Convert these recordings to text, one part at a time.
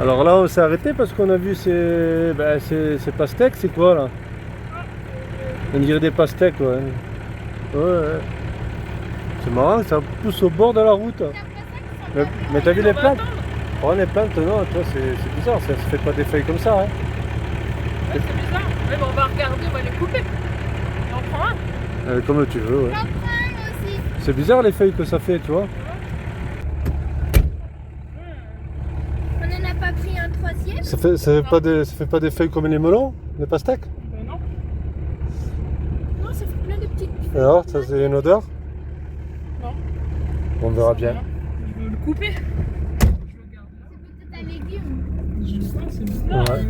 Alors là, on s'est arrêté parce qu'on a vu ces pastèques, c'est quoi là? On dirait des pastèques, ouais. Ouais. C'est marrant, ça pousse au bord de la route. Mais t'as vu les plantes? Oh, les plantes, non, toi, c'est bizarre, ça se fait pas des feuilles comme ça, hein. Ouais, c'est bizarre. Mais bon, on va regarder, on va les couper. Et on prend un. Comme tu veux, ouais. J'en prends un aussi. C'est bizarre les feuilles que ça fait, tu vois. On n'en a pas pris un troisième? Ça fait pas des feuilles comme les melons, les pastèques? Ben non. Non, ça fait plein de petites feuilles. Alors, ça c'est une odeur? Non. On verra bien. Je veux le couper. Je le garde là. C'est peut-être un légume. Je sais pas, c'est bizarre. Ouais.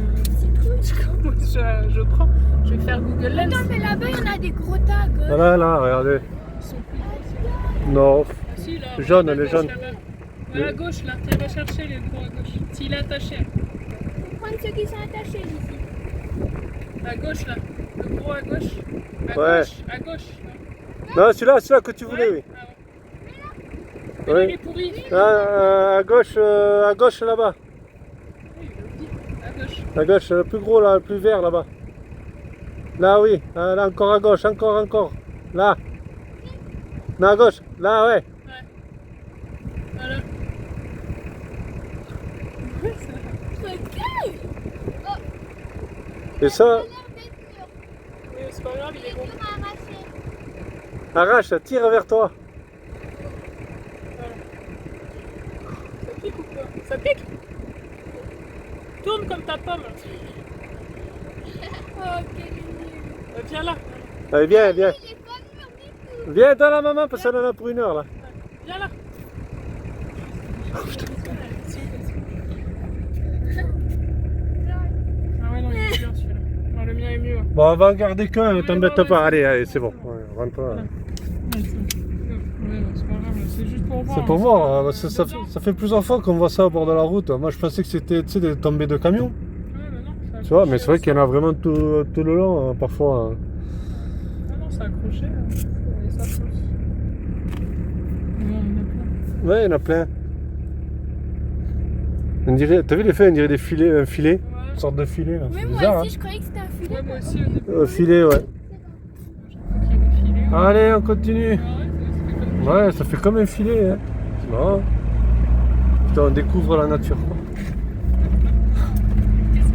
Citrouille. Je prends. Je vais faire Google Lens. Attends, mais là-bas, il y en a des gros tags. Là, regardez. Ils sont plus gros, Non, Ah si, là. Jaune, à les gauche, jaunes. là-bas. À gauche, là. Tiens, va chercher les gros à gauche. S'il est attaché. Prendre ceux qui sont attachés ici. À gauche, là. Le gros à gauche. À Ouais. gauche. À gauche. Là. non, celui-là que tu voulais, oui. Ah ouais. Mais là, il est pourri. Ah, à gauche là-bas. Oui, je le dis. À gauche. À gauche, le plus gros là, le plus vert là-bas. Là, oui. Là, encore à gauche, encore. Là. Non, à gauche. Là, ouais. Voilà. Ouais, ça. Regarde. Et ça, Ça a l'air d'être mûr. Oui, c'est pas grave, il est C'est bon. dur à arracher. arrache, tire vers toi. Ça pique ou quoi? Ça pique? Tourne comme ta pomme. Oh, quel mignon. Viens là. Allez, viens. Il est pas mûr du tout. Viens dans la maman parce qu'on en a pour 1 heure là. Viens là. Ah ouais, non, il est bien celui-là. Non, le mien est mieux. Bon, on va en garder qu'un, t'embête pas. Allez, c'est bon. Ouais, rentre. Ouais, c'est pas grave, c'est juste pour voir. C'est pour voir, ça fait plusieurs fois qu'on voit ça au bord de la route. Moi je pensais que c'était des tombées de camions. Ouais, mais non, ça a Tu vois, accroché mais c'est vrai aussi. qu'il y en a vraiment tout le long, parfois. Ah non, ça a accroché. Et ça pousse. Non, il y en a plein. Ouais, il y en a plein. T'as vu les feuilles, on dirait des filets, un filet, Ouais. une sorte de filet là. Mais C'est moi bizarre, aussi, je croyais que c'était un filet. Ouais, moi aussi au début. hein. Filet, ouais. J'ai cru qu'il y avait des filets. Allez, on continue. Ah ouais, ça fait comme Ouais, ça fait comme un filet. Hein. C'est marrant. Putain, on découvre la nature. Quoi. Qu'est-ce que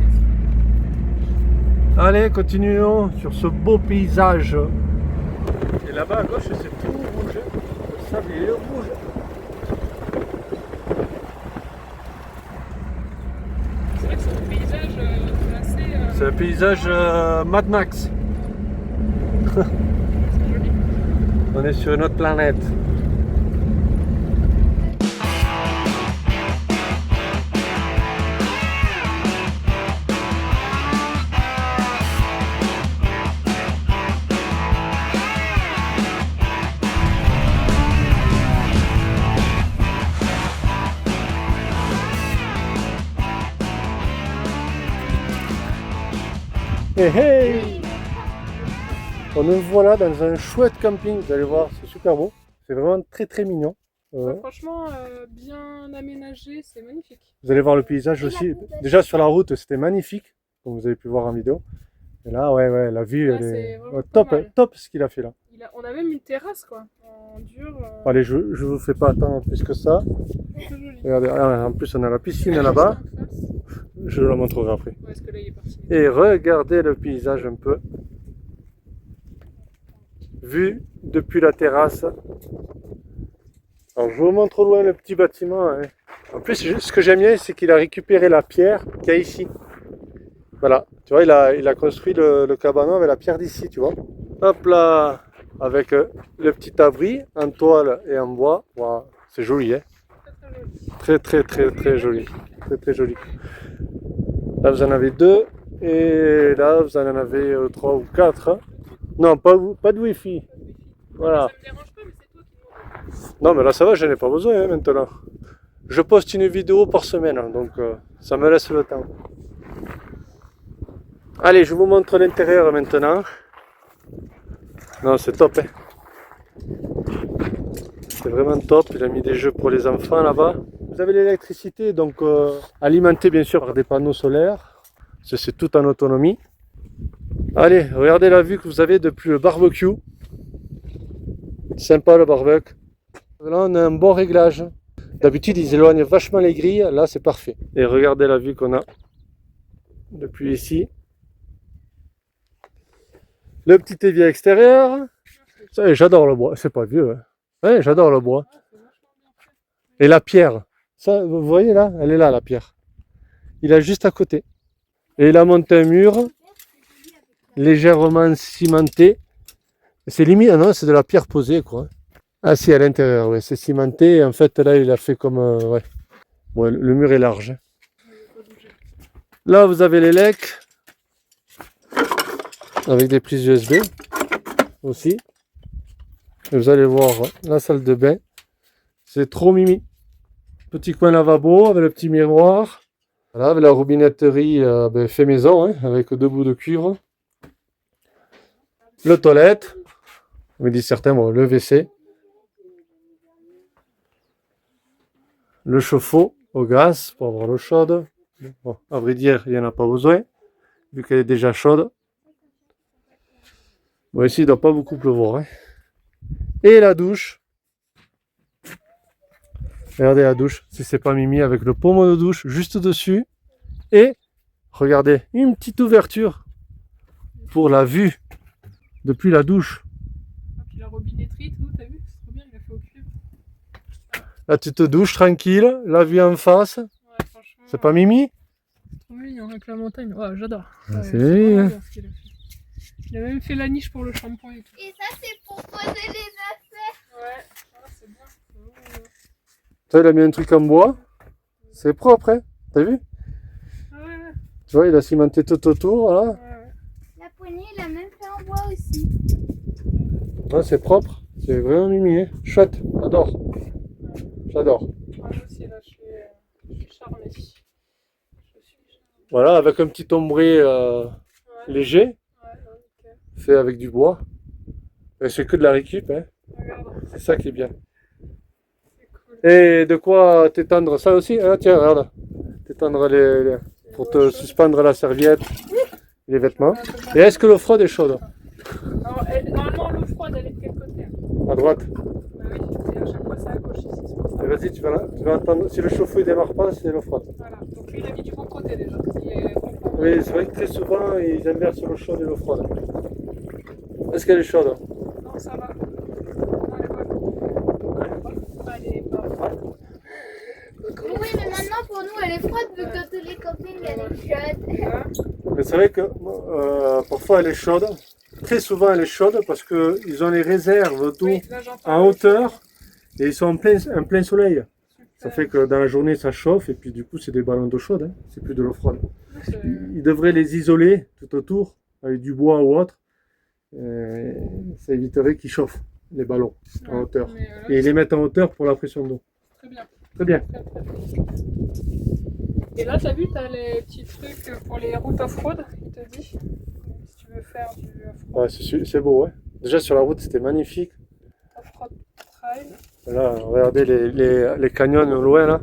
c'est? Allez, continuons sur ce beau paysage. Et là-bas à gauche, c'est tout rouge. Le sable, il est rouge. C'est vrai que c'est un paysage assez. C'est un paysage Mad Max. C'est joli. On est sur une autre planète. Hey, hey! On nous voilà dans un chouette camping, vous allez voir, c'est super beau. C'est vraiment très mignon. Ouais, franchement, bien aménagé, c'est magnifique. Vous allez voir le paysage aussi. Déjà sur la route, c'était magnifique, comme vous avez pu voir en vidéo. Et là, ouais, la vue, Là, elle c'est est vraiment pas mal. top ce qu'il a fait là. On a même une terrasse, quoi, en dur. Allez, je vous fais pas attendre plus que ça. C'est joli. Regardez, en plus on a la piscine là-bas. En face. Je la montrerai après. Ouais, est-ce que là, il est parti? Et regardez le paysage un peu. Vu depuis la terrasse. Alors je vous montre au loin le petit bâtiment. Hein. En plus, ce que j'aime bien, c'est qu'il a récupéré la pierre qu'il y a ici. Voilà, tu vois, il a construit le cabanon avec la pierre d'ici, tu vois. Hop là, avec le petit abri en toile et en bois. Wow, c'est joli, hein. Très joli. Très joli. Là, vous en avez 2. Et là, vous en avez 3 ou 4. Non, pas de wifi. Voilà. Ça me dérange pas, mais c'est toi qui m'en veux. Non, mais là, ça va, je n'ai pas besoin hein, maintenant. Je poste une vidéo par semaine, hein, donc ça me laisse le temps. Allez, je vous montre l'intérieur maintenant. Non, c'est top. Hein. C'est vraiment top. Il a mis des jeux pour les enfants là-bas. Vous vous avez l'électricité, donc alimentée bien sûr par des panneaux solaires. C'est tout en autonomie. Allez, regardez la vue que vous avez depuis le barbecue. Sympa le barbecue. Là, on a un bon réglage. D'habitude, ils éloignent vachement les grilles. Là, c'est parfait. Et regardez la vue qu'on a depuis ici. Le petit évier extérieur. J'adore le bois. C'est pas vieux. Hein. Ouais, j'adore le bois. Et la pierre. Ça, vous voyez là, elle est là, la pierre. Il est juste à côté. Et il a monté un mur légèrement cimenté. C'est limite, non, c'est de la pierre posée, quoi. Ah si, à l'intérieur, ouais, c'est cimenté. Et en fait, là, il a fait comme... ouais. Ouais, le mur est large. Là, vous avez les lecs. Avec des prises USB. Aussi. Et vous allez voir la salle de bain. C'est trop mimi. Petit coin lavabo avec le petit miroir. Voilà, avec la robinetterie fait maison, hein, avec 2 bouts de cuivre. Le toilette. On me dit certains, bon, le WC. Le chauffe-eau au gaz pour avoir l'eau chaude. Bon, à vrai dire, il n'y en a pas besoin, vu qu'elle est déjà chaude. Bon, ici, il ne doit pas beaucoup pleuvoir. Hein. Et la douche. Regardez la douche, si c'est pas mimi, avec le pommeau de douche juste dessus. Et, regardez, une petite ouverture pour la vue depuis la douche. Et puis la robinetterie, tout, t'as vu? C'est trop bien, il a fait au cuivre. Là, tu te douches tranquille, la vue en face. Ouais, franchement. C'est pas mimi? Trop mignon avec la montagne. Ouais, j'adore. Ah, Ouais, c'est vraiment hein. bien ce qu'il a fait. Il a même fait la niche pour le shampoing et tout. Et ça, c'est pour poser les affaires. Ouais, ah, c'est bien. C'est vraiment bien. Ça, il a mis un truc en bois. C'est propre, hein? T'as vu? Ah ouais, ouais. Tu vois, il a cimenté tout autour, là. Ouais, ouais. La poignée, il a même fait en bois aussi. Ouais, c'est propre. C'est vraiment mimi, hein? Chouette, j'adore. J'adore. Moi aussi, là, je suis charmée. Je suis charmée. Voilà, avec un petit ombré Ouais, léger, ouais, nickel. fait avec du bois. Et c'est que de la récup, hein? Regarde, C'est ça qui est bien. c'est cool. Et de quoi t'étendre ça aussi? Ah, tiens, regarde. T'étendre pour te suspendre la serviette, les vêtements. Et est-ce que l'eau froide est chaude? Alors, normalement, l'eau froide, elle est de quel côté? À droite. Bah oui, et à chaque fois, c'est à gauche ici, c'est pour ça. Et vas-y, tu vas entendre. Si le chauffe-eau ne démarre pas, c'est l'eau froide. Voilà, donc lui, il a mis du bon côté déjà. Il est complètement- Oui, c'est vrai que très souvent, ils inversent l'eau chaude et l'eau froide. Est-ce qu'elle est chaude? Non, ça va. Non, elle est bonne. Elle est bonne. Oui, mais maintenant, pour nous, elle est froide, vu que tous les campings, elle est chaude. Mais c'est vrai que parfois elle est chaude. Très souvent elle est chaude parce qu'ils ont les réserves d'eau Oui, là, j'entends. en hauteur et ils sont en plein soleil. Ça fait que dans la journée ça chauffe et puis du coup c'est des ballons d'eau chaude, hein. C'est plus de l'eau froide. C'est- Ils devraient les isoler tout autour avec du bois ou autre. Ça éviterait qu'ils chauffent les ballons en Ouais, hauteur. mais, Et ils les mettent en hauteur pour la pression d'eau. très bien. Très bien. Très, très bien. Et là, t'as vu, t'as les petits trucs pour les routes off-road, il te dit. Si tu veux faire du off-road, Ouais, c'est beau, ouais. Déjà sur la route c'était magnifique. off-road trail. Là, regardez les canyons au loin là.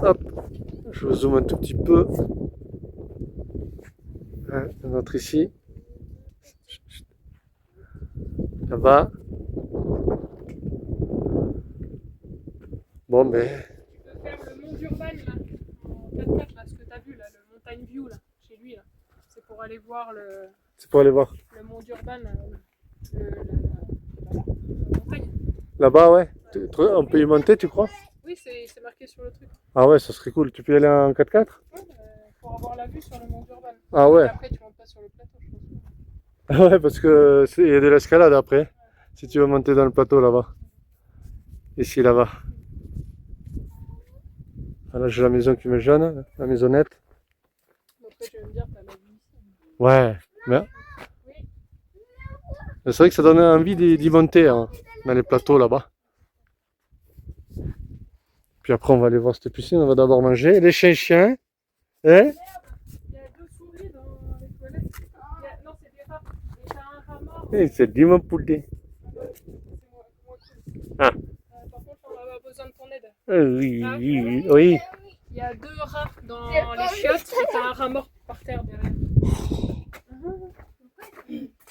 Hop, je vous zoome un tout petit peu. Hein, un autre ici. Là-bas. Bon, ben. Tu peux faire le mont d'Urban là, en 4x4 là, ce que t'as vu là, le montagne view là, chez lui là. C'est pour aller voir C'est pour aller voir. le mont d'Urban, la montagne. Là-bas, ouais. On peut y monter, tu crois? Oui, c'est marqué sur le truc. Ah ouais, ça serait cool. Tu peux y aller en 4x4? Ouais, pour avoir la vue sur le mont d'Urban. Ah ouais. Et après, tu montes pas sur le plateau, je pense. Ah ouais, parce que il y a de l'escalade après. Si tu veux monter dans le plateau là-bas. Ici, là-bas. Ah, là, j'ai la maison qui me gêne, la maisonnette. Bon, après, tu vas me dire, t'as la vue ici. Ouais, mais Oui, c'est vrai que ça donne envie d'y monter hein, dans les plateaux là-bas. Puis après, on va aller voir cette piscine, on va d'abord manger. Les chiens, hein? il y a 2 souris dans les toilettes. Non, c'est des rats. Et t'as un rat mort. C'est dit mon poulet. C'est moi cool. Ah. Par contre, on va avoir besoin de Oui, Ah, oui, oui. Il y a 2 rats dans C'est pas les chiottes et t'as un rat mort par terre derrière.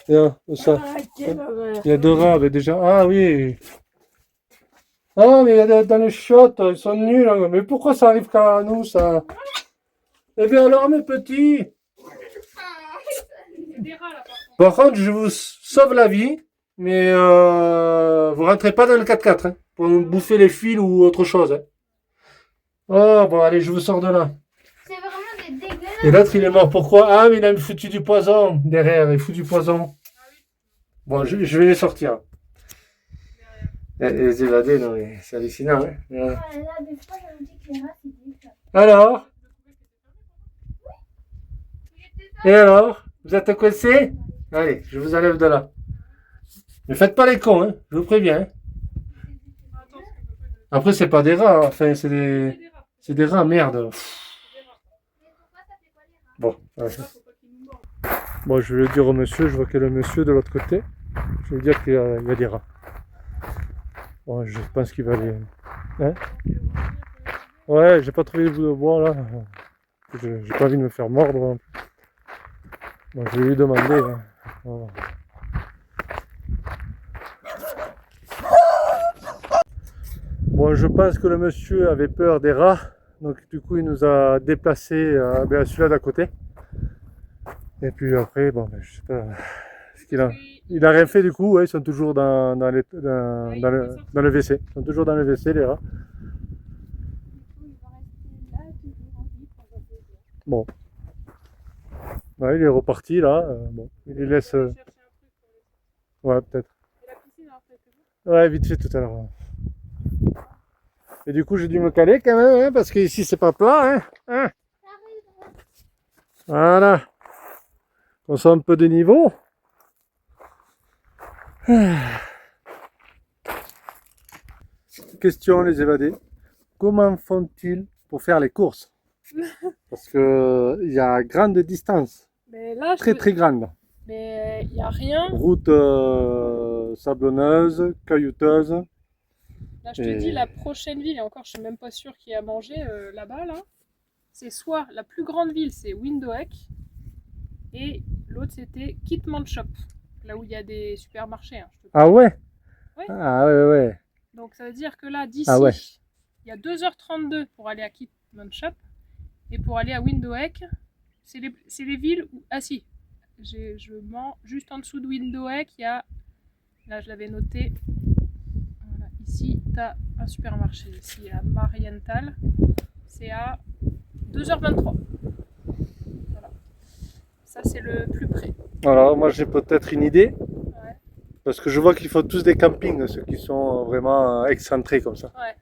Tiens, où ça? Ah, quelle horreur. Il y a 2 rats, mais déjà. Ah oui. Ah, mais il y a dans les chiottes, ils sont nuls, hein. Mais pourquoi ça arrive qu'à nous, ça? Eh bien alors, mes petits, Il y a des rats là par contre, je vous sauve la vie, mais vous rentrez pas dans le 4x4 hein, pour nous bouffer les fils ou autre chose. Hein. Oh, bon, allez, je vous sors de là. C'est vraiment des dégueulasses. Et l'autre, il est mort. Pourquoi? Ah, mais il a foutu du poison derrière. Il fout du poison. Bon, je vais les sortir. Les évader, non, mais c'est hallucinant. Hein. Ouais. Oh là là, des fois, je me dis que les rats, c'est des chats. Alors? Et alors? Vous êtes coincés? Allez, je vous enlève de là. Ne faites pas les cons, hein. Je vous préviens. Hein. Après, c'est pas des rats. Hein. Enfin, c'est des rats, merde. Bon, ouais. Bon, je vais le dire au monsieur, je vois qu'il y a le monsieur de l'autre côté. Je vais lui dire qu'il y a des rats. Bon, je pense qu'il va aller. Hein? Ouais, j'ai pas trouvé le bout de bois là. J'ai pas envie de me faire mordre. Bon, je vais lui demander. Hein. Voilà. Bon, je pense que le monsieur avait peur des rats. Donc, du coup, il nous a déplacés à celui-là d'à côté. Et puis après, bon, ben, je sais pas ce qu'il a. Il a rien fait du coup, ouais, ils sont toujours dans le WC. Ils sont toujours dans le WC, les rats. Bon. Ouais, il est reparti là. Bon, il les laisse. Ouais, peut-être. Ouais, vite fait tout à l'heure. Et du coup, j'ai dû me caler quand même, hein, parce que ici c'est pas plat. Hein. Voilà. On sent un peu de niveau. Question les évadés. Comment font-ils pour faire les courses? Parce que il y a grande distance. Mais là, Très grande. Mais il n'y a rien. Route sablonneuse, caillouteuse. Là, je te dis, la prochaine ville, et encore, je suis même pas sûre qu'il y a à manger là-bas, là. C'est soit la plus grande ville, c'est Windhoek, et l'autre, c'était Kitmanshop, là où il y a des supermarchés. Hein, ah ouais? Ouais. Ah ouais, ouais. Donc, ça veut dire que là, d'ici, il y a 2h32 pour aller à Kitmanshop, et pour aller à Windhoek, c'est les villes où... Ah si, je mens, juste en dessous de Windhoek, il y a... Là, je l'avais noté. Voilà, ici, tu as un supermarché. Ici, à Marienthal, c'est à 2h23. Voilà. Ça, c'est le plus près. Alors, moi, j'ai peut-être une idée. Ouais. Parce que je vois qu'ils font tous des campings, ceux qui sont vraiment excentrés comme ça. Ouais.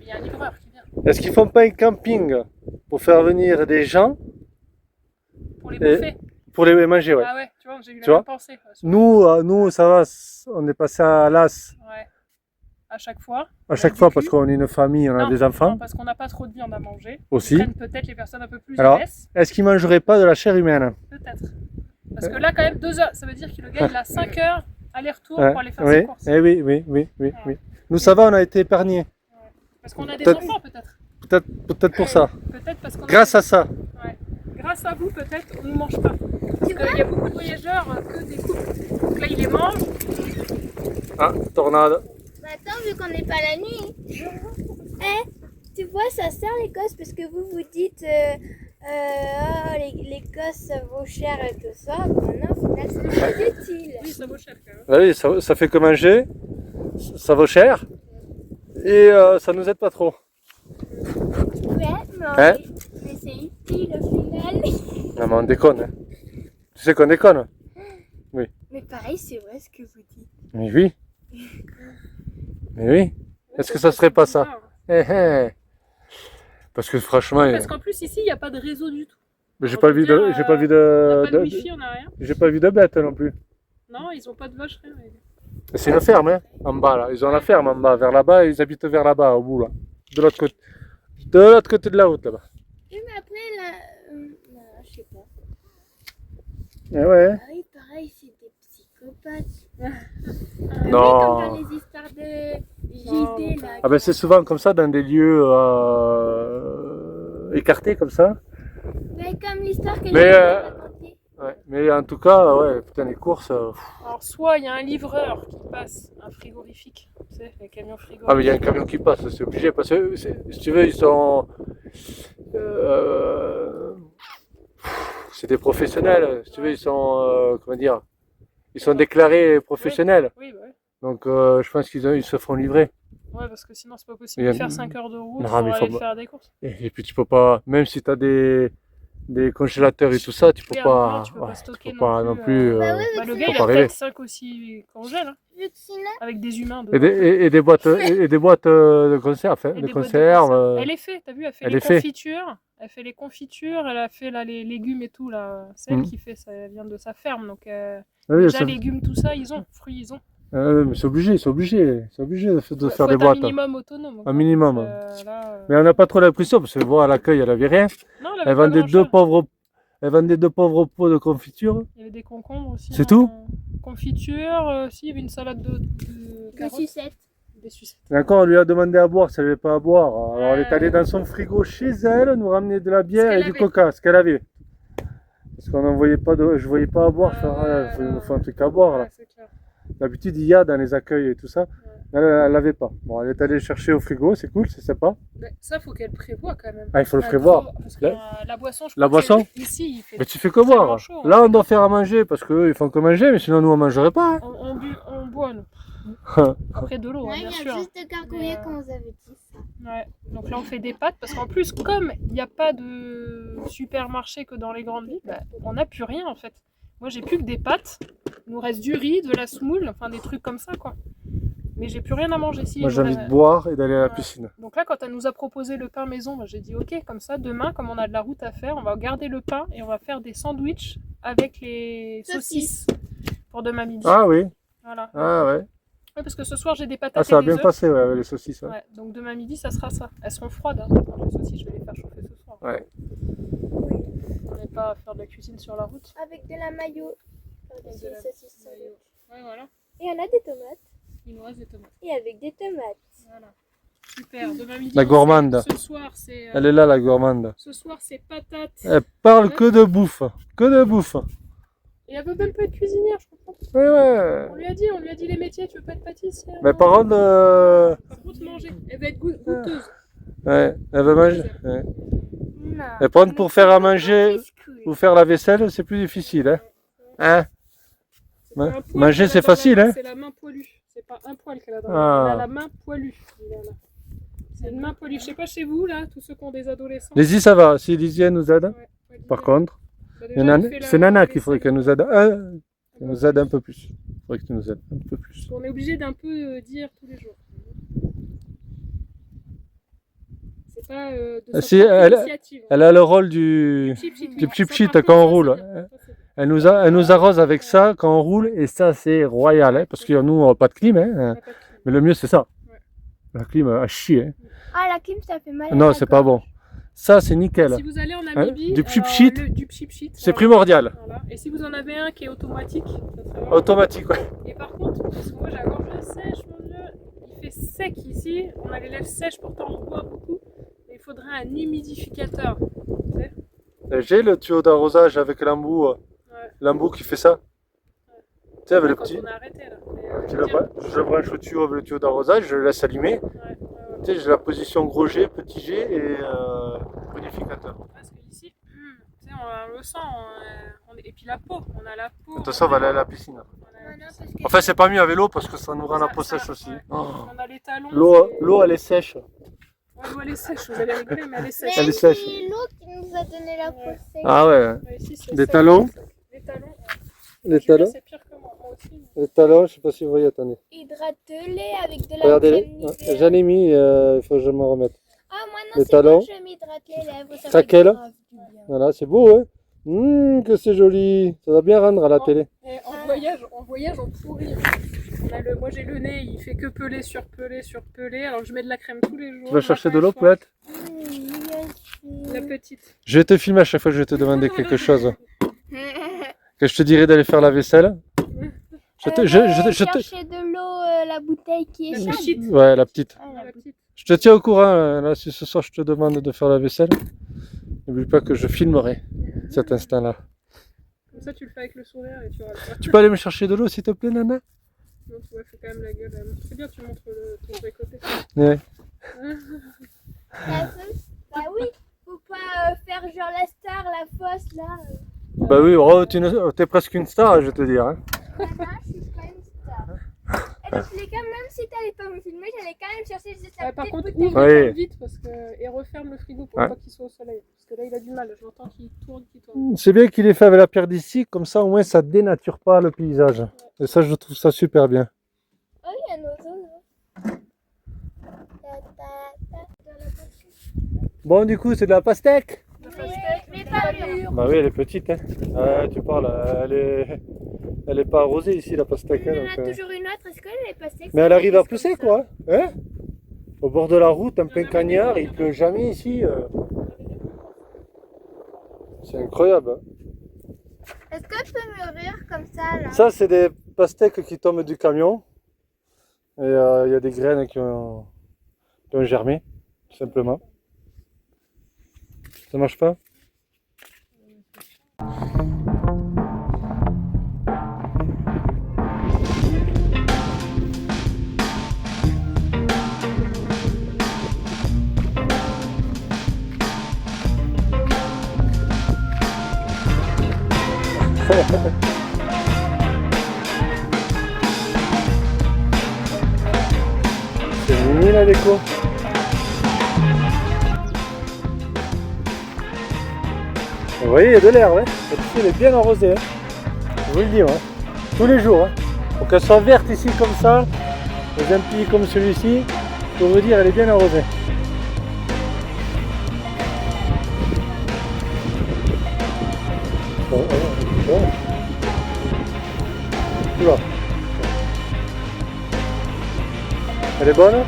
Il y a un livreur qui vient. Est-ce qu'ils font pas un camping pour faire venir des gens? Pour les bouffer. Pour les manger, ouais. Ah ouais, tu vois, j'ai eu la même pensée. Nous, ça va, on est passé à l'as. Ouais. À chaque fois. À chaque fois, parce qu'on est une famille, on a des enfants. Non, parce qu'on n'a pas trop de viande à manger. Aussi. Ils prennent peut-être les personnes un peu plus Alors, épaisses. est-ce qu'ils mangeraient pas de la chair humaine? Peut-être. Parce que là, quand même, 2 heures, ça veut dire que le gars, il a 5 heures aller-retour pour aller faire ses courses. Oui. Nous, ça va, on a été épargnés. Ouais. Parce qu'on a des enfants, peut-être. Peut-être pour ça. Peut-être parce qu'on Grâce à ça. Ouais. Grâce à vous, peut-être, on ne mange pas. Parce qu'il y a beaucoup de voyageurs que des couples. Donc là, ils les mangent. Ah, tornade. Bah attends, vu qu'on n'est pas la nuit. Tu vois, ça sert l'Écosse parce que vous dites l'Écosse ça vaut cher et tout ça. Bon, non, au final, c'est très utile. Oui, ça vaut cher quand même. Oui, ça fait que manger. Ça vaut cher. Et ça nous aide pas trop. Ouais, mais c'est utile au final. Non, mais on déconne. Hein. Tu sais qu'on déconne? Oui. Mais pareil, c'est vrai ce que vous dites. Mais oui. Mais oui. Est-ce que ça serait pas ça? Parce que franchement. Parce qu'en plus, ici, il n'y a pas de réseau du tout. Mais j'ai pas vu de. On n'a pas de wifi, on n'a rien. J'ai pas vu de bête non plus. Non, ils ont pas de vaches, rien. C'est une ferme, hein, en bas là. Ils ont la ferme en bas, vers là-bas, ils habitent vers là-bas, au bout là. De l'autre côté. De l'autre côté de la route là-bas. Oui, mais après, là. Non, je sais pas. Eh ouais. Ah oui, pareil, c'est des psychopathes. Non. Oui, comme dans les histoires de Jésus. goûter là. Ah ben c'est souvent comme ça dans des lieux écartés comme ça. Mais comme l'histoire que Mais, j'ai racontée. Ouais. Mais en tout cas, ouais, putain les courses. Alors, soit il y a un livreur qui passe, un frigorifique, tu sais, les camions frigorifiques. Ah mais il y a un camion qui passe, c'est obligé parce que si tu veux ils sont. C'est des professionnels, si tu veux ils sont comment dire. Ils sont déclarés professionnels. Oui, bah ouais. Donc je pense ils se font livrer. Ouais, parce que sinon c'est pas possible de faire 5 heures de route Non, pour mais aller faut- faire des courses. Et puis tu peux pas, même si tu as des congélateurs et tout ça, tu peux Oui, à un pas. moment, tu peux pas Ouais, stocker tu peux pas non non plus, plus. Bah oui, Bah, le Faut gars il pas a rêver. peut-être 5 aussi congèles, hein, Vu que sinon, avec des humains Et dedans. des boîtes, et des boîtes de conserve, hein, Et de des boîtes de conserve. conserve. Elle est faite, t'as vu, elle fait elle les est fait. confitures. Elle fait les confitures, elle a fait là, les légumes et tout. Là. C'est elle Mm. qui fait ça, elle vient de sa ferme. Donc Oui, déjà, ça- légumes, tout ça, ils ont. Fruits, ils ont. mais c'est obligé, de Faut faire des être un boîtes. minimum autonome. Un minimum. Là, Mais on n'a pas trop l'impression, parce que voir à l'accueil, elle avait rien. non, elle Elle avait pas vendait grand-chose. elle vendait deux pauvres pots de confiture. Il y avait des concombres aussi. C'est tout Confiture, si, il y avait une salade de des carottes. sucettes. Des sucettes. Et encore, on lui a demandé à boire, ça n'avait pas à boire. Alors elle est allée Ouais. dans son frigo chez elle, nous ramener de la bière qu'elle et du avait. coca, ce qu'elle avait. Parce qu'on n'en voyait pas je voyais pas à boire. Je fais, Ouais, il nous non. faut un truc à boire là. Ouais, c'est clair. D'habitude, il y a dans les accueils et tout ça. Elle l'avait pas. Bon, elle est allée chercher au frigo, c'est cool, c'est sympa. Mais ça, faut qu'elle prévoie quand même. Ah, il faut le Bah, prévoir. parce que la boisson, je La crois que boisson ici, il fait Mais tu fais que tellement boire. chaud, hein. Là, on doit faire à manger parce qu'eux, ils font que manger, mais sinon, nous, on mangerait pas. On boit, nous. Après de l'eau, Là, hein, il y bien a sûr. juste de gargouiller Mais, quand vous avez dit ça. Ouais. Donc là, on fait des pâtes parce qu'en plus, comme il n'y a pas de supermarché que dans les grandes villes, bah, on n'a plus rien en fait. Moi, j'ai plus que des pâtes. Il nous reste du riz, de la semoule, enfin des trucs comme ça, quoi. Mais j'ai plus rien à manger ici. Moi, j'ai On a- envie de boire et d'aller à la Ouais. piscine. Donc là, quand elle nous a proposé le pain maison, bah, j'ai dit ok, comme ça, demain, comme on a de la route à faire, on va garder le pain et on va faire des sandwichs avec les saucisses pour demain midi. Ah oui, Voilà. ah ouais. Ouais, parce que ce soir, j'ai des Ah, patates ça et a des bien œufs. passé, ouais, avec les saucisses. Ouais. Ouais, donc demain midi, ça sera ça. Elles seront froides, hein. Par contre, les saucisses, je vais les faire chauffer ce soir. Ouais. Oui. On n'est pas à faire de la cuisine sur la route. Avec de la mayo. Par-dessus De la- les saucisses. Ouais, voilà. Et on a des tomates. Il nous reste des tomates. Et avec des tomates. Voilà. Super. Demain midi. La on gourmande. fait- Ce soir, c'est. Elle est là, la gourmande. Ce soir, c'est patates. Elle parle que de bouffe. Que de bouffe. Et elle veut même pas être cuisinière, je comprends. Ouais, ouais. On lui a dit les métiers. Tu veux pas être pâtissière. Mais non. par contre, Par contre, manger. Elle va être goûteuse. ouais, elle veut manger. Ouais. Non. Et par contre, pour faire à manger ou faire la vaisselle, c'est plus difficile. Hein, hein? C'est pas un poil Manger, qu'elle a c'est dans la facile, main, hein. C'est la main poilue. C'est pas un poil qu'elle a dans Ah. la main. Elle a la main poilue. Liliana. C'est une main poilue. Je sais pas chez vous, là, tous ceux qui ont des adolescents. Lizzie, ça va. Si Lizzie, elle nous aide. Ouais, ouais, Par Liliana. contre, Bah, il y en déjà, a- elle fait c'est la Nana qu'il faudrait vaisselle. qu'elle nous aide. Qu'elle nous aide un peu plus. Il faudrait que tu nous aides un peu plus. On est obligé d'un peu dire tous les jours. C'est pas de sa Si, propre elle- initiative. Elle a le rôle du Du pchit-pchit quand on roule. Elle nous arrose avec ça quand on roule et ça c'est royal hein, parce que nous on n'a pas de clim hein, mais le mieux c'est ça. Ouais. La clim à chier. Hein. Ah, la clim, ça fait mal. à Non la c'est pas gorge. bon. Ça c'est nickel. Si vous allez en Namibie, du alors, pchit-pchit, du pchit-pchit, C'est voilà. primordial. Voilà. Et si vous en avez un qui est automatique, ça serait vraiment- Automatique ouais. Et par contre, parce que moi j'ai la gorge sèche, mon dieu, il fait sec ici, on a les lèvres sèches, pourtant on boit beaucoup, mais il faudrait un humidificateur. Tu sais. J'ai le tuyau d'arrosage avec l'embout. Ouais. L'embout qui fait ça. Tu sais avec le Quand petit. on a arrêté là. Mais, Je le branche au tuyau avec le tuyau d'arrosage, je le laisse allumer. Tu sais j'ai la position gros G, petit G et humidificateur. Parce que ici, tu sais, on le sent, et puis la peau, on a la peau. De toute façon on va aller à la piscine. On a- Non, non, parce que Enfin c'est pas mieux à vélo parce que ça nous rend la peau Ça, sèche aussi. ouais. Oh. On a les talons. L'eau elle est sèche. Ouais, l'eau elle est sèche, vous allez rigoler, mais elle est sèche. Elle est Mais sèche. c'est l'eau qui nous a donné la peau sèche. Ah ouais. Ouais, ici, c'est Des sec. talons. Les talons. Les Julia, talons. c'est pire que moi aussi. Les talons, je sais pas si vous voyez, attendez. Hydrate-les avec de la Regardez-les. crème Ouais, Nivea. j'en ai mis, il faut que je m'en remette. Ah, moi non, Les c'est talons. bon, je m'hydrate les lèvres. Ça Craquelle. fait grave du bien. Voilà, c'est beau, hein. Que c'est joli. Ça va bien rendre à la télé. Et en voyage, on pourrit. Moi j'ai le nez, il fait que peler sur peler sur peler, alors que je mets de la crème tous les jours. Tu vas chercher de matin et l'eau, soir. Poulette? La petite. Je vais te filmer à chaque fois que je vais te demander quelque chose. Que je te dirai d'aller faire la vaisselle. Je Chercher de l'eau, la bouteille qui est La chaude. petite. Ouais, la petite. Ah, La petite. Je te tiens au courant, là, si ce soir je te demande de faire la vaisselle. N'oublie pas que je filmerai cet instant-là. Comme ça, tu le fais avec le sourire et tu auras le droit. Tu peux aller me chercher de l'eau, s'il te plaît, Nana? Non, tu vois, fais quand même la gueule. C'est bien, tu montres ton vrai côté. Ouais. Bah oui, faut pas faire genre la star, la fausse là. Bah oui, oh, t'es presque une star, je vais te dire. Hein. Nana, je suis pas une star. Et dans tous les cas, même si t'allais pas me filmer, j'allais quand même chercher juste la Par petite contre, bouteille. ouvre Oui. vite parce que... et referme le frigo pour Ouais. pas qu'il soit au soleil. Parce que là, il a du mal. Je l'entends qu'il tourne. C'est bien qu'il ait fait avec la pierre d'ici, comme ça au moins ça dénature pas le paysage. Et ça, je trouve ça super bien. Oh, il y a un oiseau là. Bon, du coup, c'est de la pastèque. Mais pas mûr. Bah oui, elle est petite. Hein. Tu parles, elle est pas arrosée ici, la pastèque. Il Hein, y en donc, a toujours une autre, est-ce qu'elle est passée? mais elle arrive à pousser, quoi. Hein, au bord de la route, en plein cagnard, il pleut jamais ici. C'est incroyable. Hein. Est-ce qu'elle peut mûrir comme ça là? Ça, c'est des pastèques qui tombent du camion. Et il y a des graines qui ont germé, tout simplement. Ça marche pas? C'est mini la déco. Vous voyez, il y a de l'air, ouais. Cette piscine est bien arrosée, hein. Je vous le dis, ouais. Tous les jours, hein. Pour qu'elle soit verte ici comme ça, dans un pays comme celui-ci, pour vous dire, elle est bien arrosée. Bon, bon. Oula. Elle est bonne?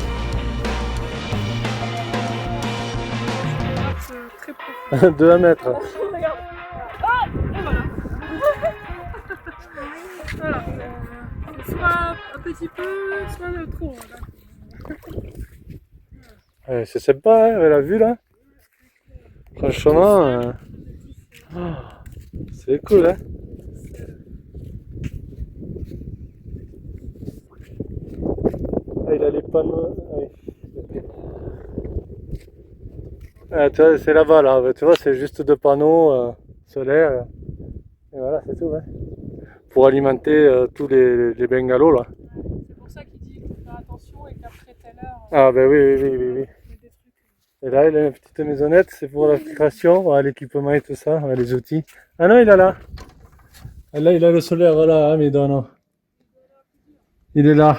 C'est très profond. De 1 mètre. Regarde. Ah, et voilà. Voilà. C'est soit un petit peu, soit trop. Ouais, c'est sympa, hein, la vue là. Franchement, c'est cool, hein. Ah, il a les panneaux. Ah, oui. Ah, tu vois, c'est là-bas, là. Tu vois, c'est juste 2 panneaux solaires. Et voilà, c'est tout, hein. Pour alimenter tous les bungalows, là. C'est pour ça qu'il dit qu'il faut faire attention et qu'après telle heure, Ah, ben oui. il y a des trucs. Et là, il a une petite maisonnette, c'est pour la création, voilà, l'équipement et tout ça, voilà, les outils. Ah non, il a là. Ah, là, il a le solaire là, hein, mais non. Il est là.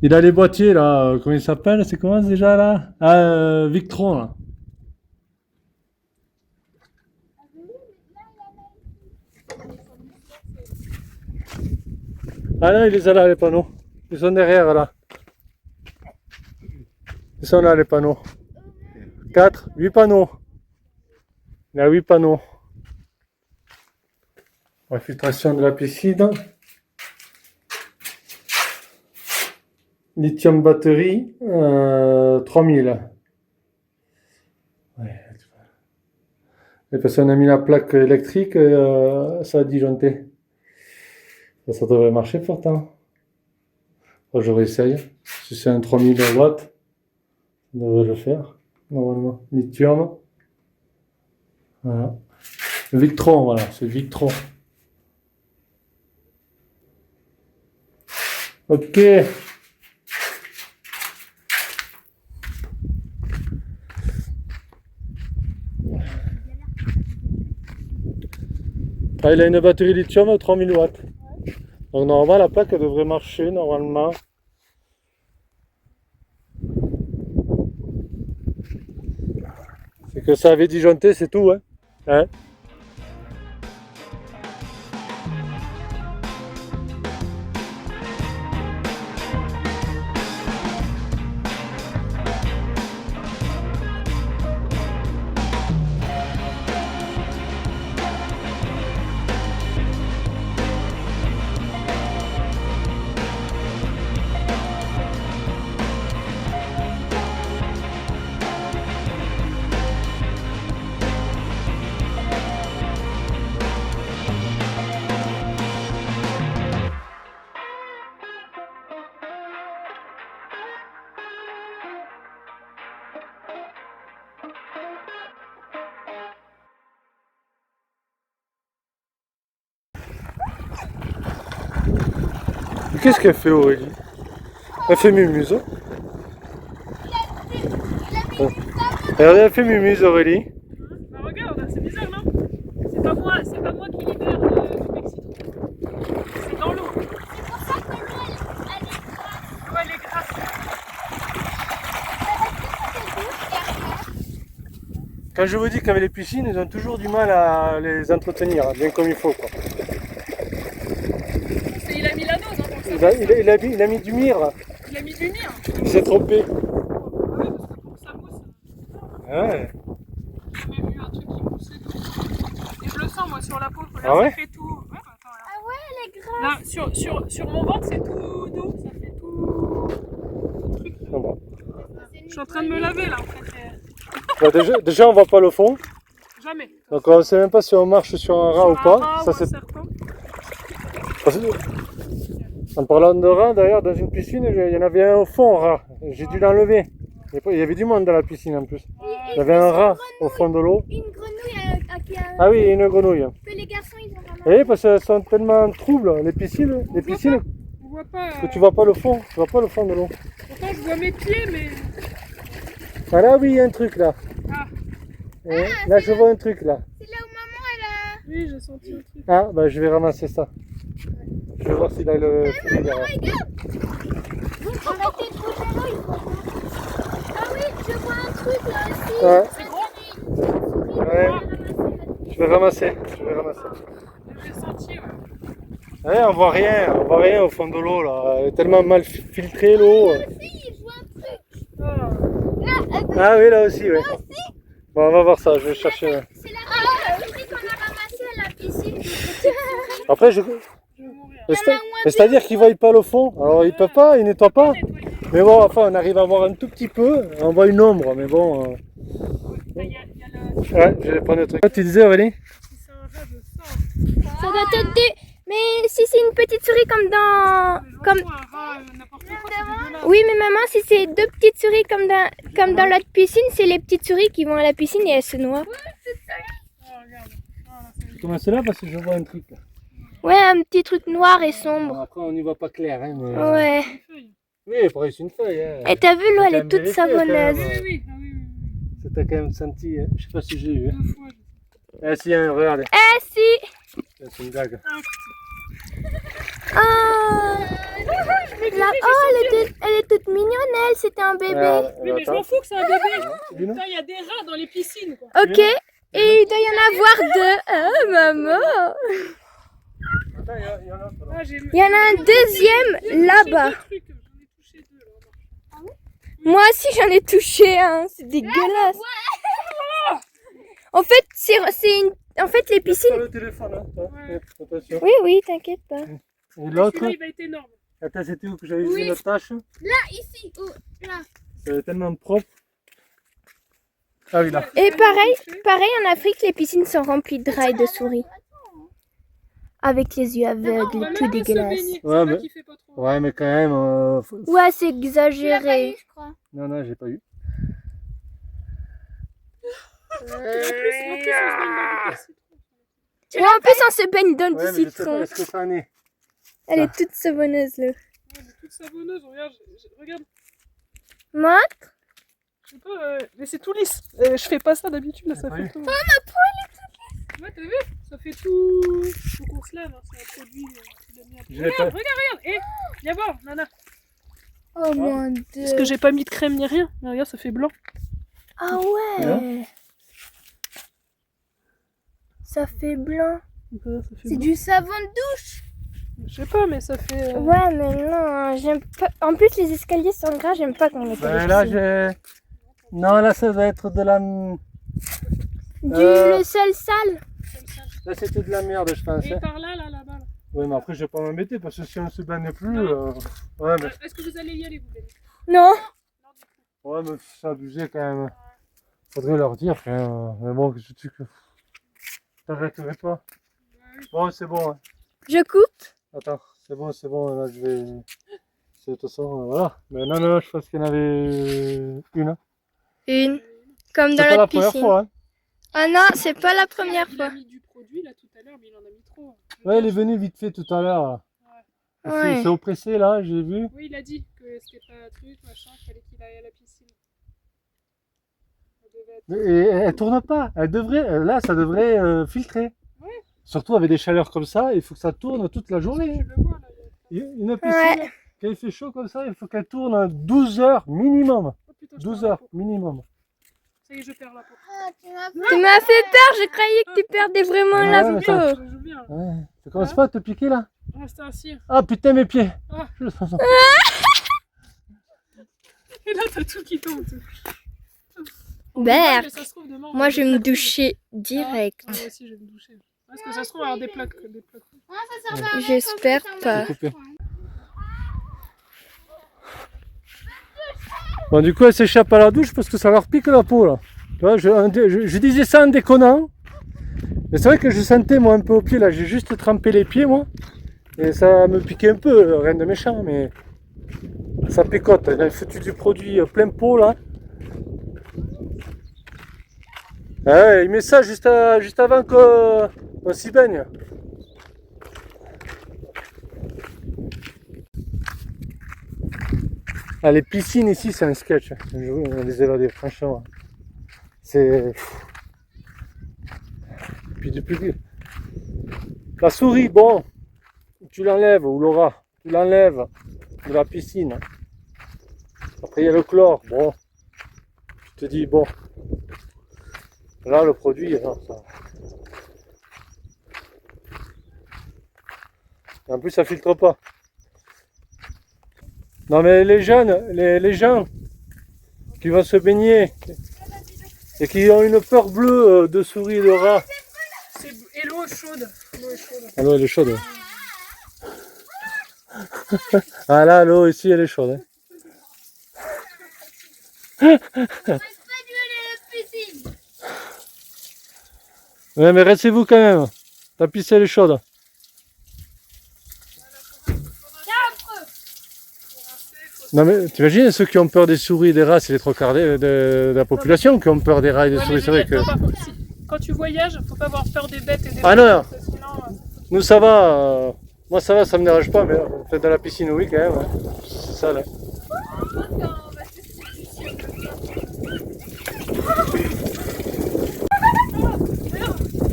Il a les boîtiers là, comment il s'appelle? C'est comment déjà là? Ah, Victron là. Ah non, il les a là, les panneaux. Ils sont derrière là. Ils sont là les panneaux. 4, 8 panneaux. Il y a 8 panneaux. Infiltration de la piscine. Lithium batterie, 3000. Ouais, et parce qu'on a mis la plaque électrique, ça a disjoncté. Ça devrait marcher pourtant. Je réessaye. Si c'est un 3000 watts, ça devrait le faire, normalement. Lithium. Voilà. Victron, voilà, c'est Victron. Ok. Ah, il a une batterie lithium à 3000 watts. Donc normalement la plaque elle devrait marcher normalement. C'est que ça avait disjoncté, c'est tout, hein. qu'est-ce qu'elle fait Aurélie? Elle fait mumuse. Regardez, elle fait mumuse Aurélie. Bah regarde, c'est bizarre non? C'est pas moi qui libère du Mexique. C'est dans l'eau. C'est pour ça que l'eau, elle est grasse. L'eau elle est grasse. Quand je vous dis qu'avec les piscines, ils ont toujours du mal à les entretenir, bien comme il faut quoi. Il a mis la dose hein, pour que ça Il a mis du myrrhe. Il a mis du mire. Il s'est trompé. Ah oui, parce que pour que ça mousse. Ouais. J'ai jamais vu un truc qui moussait. Et je le sens moi sur la peau. Regarde, Ah ouais? ça fait tout. Ouais, bah, attends, regarde. Ah ouais, elle est grasse. Là, sur mon ventre, c'est tout doux. Ça fait tout truc. Ah bon. Je suis en train de me laver là en fait. Bah, déjà, on voit pas le fond. Jamais. Donc on ne sait même pas si on marche sur un rat ou pas. Ça, c'est... Parce que- En parlant de rat, d'ailleurs, dans une piscine, il y en avait un au fond, rat. J'ai dû l'enlever. Il y avait du monde dans la piscine en plus. Il y avait un rat au fond de l'eau. Une grenouille qui a... Ah oui, une grenouille. que les garçons, ils ont vraiment... Oui, parce qu'elles sont tellement troubles, les piscines. On voit pas. Que tu vois pas le fond. Tu vois pas le fond de l'eau. Pourtant, je vois mes pieds, mais. Ah là, oui, il y a un truc là. Ah, Et là, je vois un truc là. C'est là où maman, elle a... oui, j'ai senti un truc. Ah, bah je vais ramasser ça. Je vais voir s'il a le filet derrière. Arrêtez de bouger l'eau, il faut... Ah oui, je vois un truc là aussi. Ouais. C'est gros. Ouais, je vais ramasser. J'ai senti, ouais. Ouais, on voit rien au fond de l'eau là. Elle est tellement mal filtrée l'eau. Là aussi, je vois un truc. Ah. Là, Ah oui, là aussi, ouais. là aussi. Bon, on va voir ça, je vais chercher. C'est la petite qu'on a ramassée à la piscine. Après, Je vais mourir. c'est-à-dire qu'ils ne voient pas le fond. Alors, ils ne peuvent pas, ils ne nettoient pas. Mais bon, enfin, on arrive à voir un tout petit peu. On voit une ombre, mais bon. Il y a le. Ouais, je vais prendre le truc. Tu disais, Aurélie? Si c'est un rat, je sens. Ça doit être des... Mais si c'est une petite souris comme dans... Comme... Un rat, n'importe quoi, c'est dégueulasse. Oui, mais maman, si c'est deux petites souris comme dans l'autre piscine, c'est les petites souris qui vont à la piscine et elles se noient. Oh, regarde. Voilà, c'est Comment c'est là parce que je vois un truc. Là. Ouais, un petit truc noir et sombre. Après, on n'y voit pas clair. Hein, mais... Ouais. une feuille. Oui, après, c'est une feuille. Hein. Et t'as vu, l'eau, elle est T'as toute vérifié, quand savonneuse. même. Oui, oui, ah oui, oui. C'était quand même senti. Hein. Je sais pas si j'ai eu. Hein. 2 fois. Ah si, hein, regardez. Eh si. C'est une blague. Oh, elle est toute mignonne, elle, c'était un bébé. Oui, mais je m'en fous que c'est un bébé. Dis nous. Putain, il y a des rats dans les piscines, quoi. Ok, et il doit y en avoir deux. Oh, maman. Attends, il y en a un autre, là. Ah, Il y en a un deuxième là-bas. J'en ai touché 2, là. Moi aussi, j'en ai touché un. C'est dégueulasse. En fait, en fait, les Laisse pas piscines... le téléphone, hein. Ouais. Attention. Oui, oui, t'inquiète pas. Et l'autre, Celui-là, il va être énorme. attends, c'était où que j'avais Oui. vu une tache? Là, ici, là. C'est tellement propre. Ah oui, là. Et pareil en Afrique, les piscines sont remplies de rats et de souris. Avec les yeux aveugles, Bah, tout même pas se dégueulasse. baigner, c'est Ouais, là mais- qui fait pas trop. Ouais, mais quand même. Ouais, c'est exagéré. Non, non, j'ai pas eu. En plus, on se baigne dans du citron. Ouais, en plus, on se baigne dans Ouais, du mais je sais pas, citron. est-ce que ça en est? Elle est toute savonneuse, là. Ouais, elle est toute savonneuse, regarde. Regarde, Moi, je sais pas, mais c'est tout lisse. Je fais pas ça d'habitude, là, ça pas fait vu. tout. Oh, ma peau, elle est toute lisse. Ouais, t'as vu? Ça fait tout. Faut qu'on se lave, hein, c'est un produit. J'ai Regarde, pas- regarde. Eh, viens voir, Nana. oh mon dieu. Parce que j'ai pas mis de crème ni rien. Mais regarde, ça fait blanc. Ah ouais. Ça fait blanc. Ça fait C'est blanc. du savon de douche. Je sais pas, mais ça fait. Ouais, mais non, j'aime pas. En plus, les escaliers sont gras, j'aime pas qu'on mette Ben là, j'ai. Non, là, ça doit être de la. Le sel sale. Comme ça. Là, c'était de la merde, je pense. Et Hein. par là, là-bas. Là. Oui, mais après, je vais pas m'embêter parce que si on se baigne plus. Non. Ouais, mais... Est-ce que vous allez y aller, vous baigner? Non. ouais, mais c'est abusé quand même. Faudrait leur dire. Mais bon, je dis que. T'arrêterais pas. Bon, c'est bon. Hein. Je coupe. Attends, c'est bon. Là, je vais. De toute façon, voilà. Mais non, non, je pense qu'il y en avait une. Hein. Une. Comme C'est dans pas la l'autre première piscine. fois. Hein. Ah non, c'est pas la première Il a fois. mis du produit là tout à l'heure, mais il en a mis trop. Ouais, elle est venue vite fait tout à l'heure. Ouais. C'est oppressé là, j'ai vu. Oui, il a dit que c'était pas un truc, machin, qu'il fallait qu'il aille à la piscine. Ça devait être... Et elle tourne pas. Elle devrait, là, ça devrait filtrer. Ouais. Surtout avec des chaleurs comme ça, il faut que ça tourne toute la journée. Tu le vois là. Une piscine, Ouais. quand il fait chaud comme ça, il faut qu'elle tourne 12 heures minimum. Oh putain, je 12 perds la heures peau. minimum. Ça y est, je perds la peau. Tu m'as fait peur, je croyais que tu perdais vraiment Ouais, la mais peau. ça- Je joue bien. Là. Ouais. Ça commence pas à te piquer là? Reste assis. Ah putain mes pieds. Ah. Je- Et là, t'as tout qui tombe. Tout. Berk. Mais ça se trouve, demain, on Moi, va je vais me des plaques doucher rouges. direct. Ah, moi aussi, je vais me doucher. Parce que ça se trouve, on va avoir des plaques. J'espère pas. Coupé. Bon, du coup, elle s'échappe à la douche parce que ça leur pique la peau là. Tu vois, je disais ça en déconnant. Mais c'est vrai que je sentais moi un peu au pied là. J'ai juste trempé les pieds moi. Et ça me piquait un peu, rien de méchant, mais ça picote. Il a foutu du produit plein pot là. Ah ouais, il met ça juste avant qu'on s'y baigne. Ah, les piscines ici, c'est un sketch. On les évadait, franchement. C'est. Puis depuis. La souris, bon, tu l'enlèves, ou Laura, tu l'enlèves de la piscine. Après, il y a le chlore, bon. Tu te dis, bon. Là, le produit, non, ça. En plus, ça filtre pas. Non, mais les jeunes, les gens qui vont se baigner et qui ont une peur bleue de souris et de rats. Et l'eau chaude. L'eau est chaude. Ah, l'eau, elle est chaude. Ouais. Ah là, l'eau ici, elle est chaude. Hein. Ouais, mais restez-vous quand même. La piscine, elle est chaude. Non mais t'imagines ceux qui ont peur des souris et des rats, c'est les trois quarts de la population qui ont peur des rats et des Ouais, mais souris. je C'est veux vrai dire, que. non, par contre, quand tu voyages, faut pas avoir peur des bêtes et des Ah non, parce que sinon, nous ça va. Moi ça va, ça me dérange pas, mais peut-être dans la piscine, oui quand même. Hein. C'est ça là.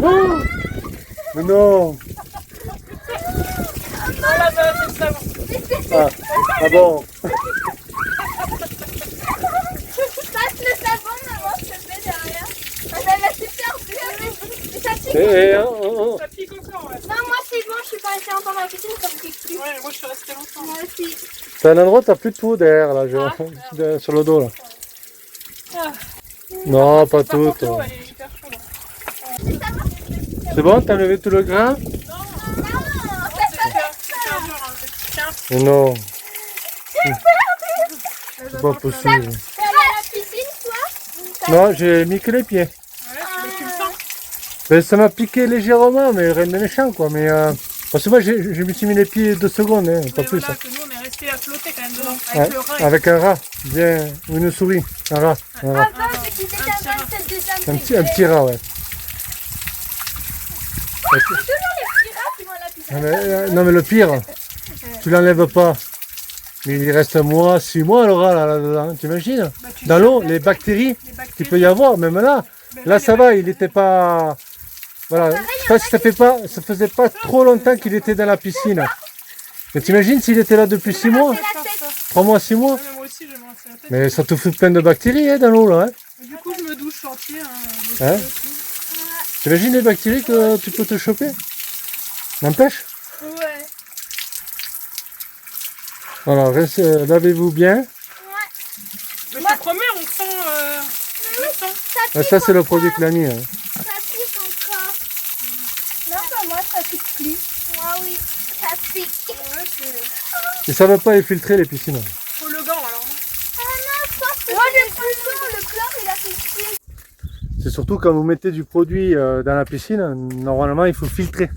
Oh mais non. là, ça va faire ça. Ah bon. Passe le savon, maman, s'il te plaît, derrière. On avait super bien. Mais ça pique. Ça pique encore, ouais. Non, moi, c'est bon, je suis pas restée longtemps dans la piscine, ça me pique plus. Ouais, moi je suis restée longtemps. Moi aussi. C'est un endroit où t'as plus de peau derrière là, sur le dos là. Ah. Non, pas Par tout. contre, l'eau, elle est hyper chaude. C'est bon, t'as enlevé tout le grain? C'est dur, hein. Tiens, Mais non, là, c'est j'attends pas que ça- possible. T'es allé à la piscine, toi? Non, j'ai mis que les pieds. Ouais, mais tu le sens. Ben, ça m'a piqué légèrement, mais rien de méchant quoi. Mais parce que moi je me suis mis les pieds 2 secondes, hein, pas Mais plus. voilà, Hein. que nous on est resté à flotter quand même dedans, Ouais, avec le rein. avec un rat, bien, ou une souris, un rat. Un rat. Avant, c'était petit à rat. 27 degrés. Un petit rat, ouais. Les petits rats qui vont à la piscine. Non mais le pire, tu l'enlèves pas. Mais il reste un mois, 6 mois le rat là-dedans, t'imagines? Bah, tu Dans sais, l'eau, là, les bactéries les qu'il bactéries. peut y avoir, même là. Mais Là les ça va, il était pas. Voilà, je sais pas si ça faisait pas trop longtemps qu'il était dans la piscine. Mais t'imagines s'il était là depuis 6 mois, bactéries, ça. 3 mois, 6 mois. Ouais, mais moi aussi je vais me lancer la tête. Mais ça te fout plein de bactéries hein, dans l'eau là. Hein. Du coup je me douche entier. Hein, Hein? T'imagines les bactéries que tu peux te choper? N'empêche. Ouais. Alors, lavez-vous bien. Mais je te promets, on sent. On sent. Ah, ça, c'est le produit que l'as mis. Hein. Ça pique encore. Non, pas moi, ça pique plus. Moi, oui, ça pique. Ouais, c'est. Ils savent pas les filtrer les piscines. Faut le gant alors. Moi, le poisson, le chlore, il a fait chier. C'est surtout quand vous mettez du produit dans la piscine, normalement il faut filtrer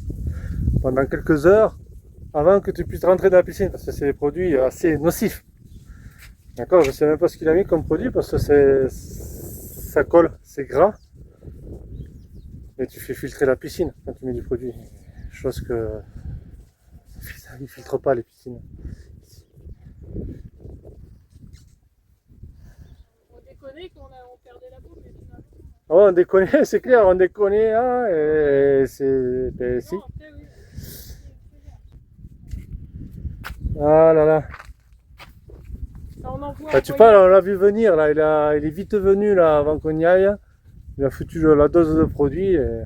pendant quelques heures avant que tu puisses rentrer dans la piscine parce que c'est des produits assez nocifs. D'accord, je sais même pas ce qu'il a mis comme produit parce que ça colle, c'est gras. Mais tu fais filtrer la piscine quand tu mets du produit. Chose que Ils filtrent pas les piscines. On déconnait qu'on perdait la boue, mais finalement. Oh, on déconne, c'est clair, on déconne, hein, et c'est... Ben, si. Non, après, oui. Ah là là. Ça, on en voit Bah, tu parles, on l'a vu venir, là, il est vite venu, là, avant qu'on y aille. Il a foutu la dose de produit. Et...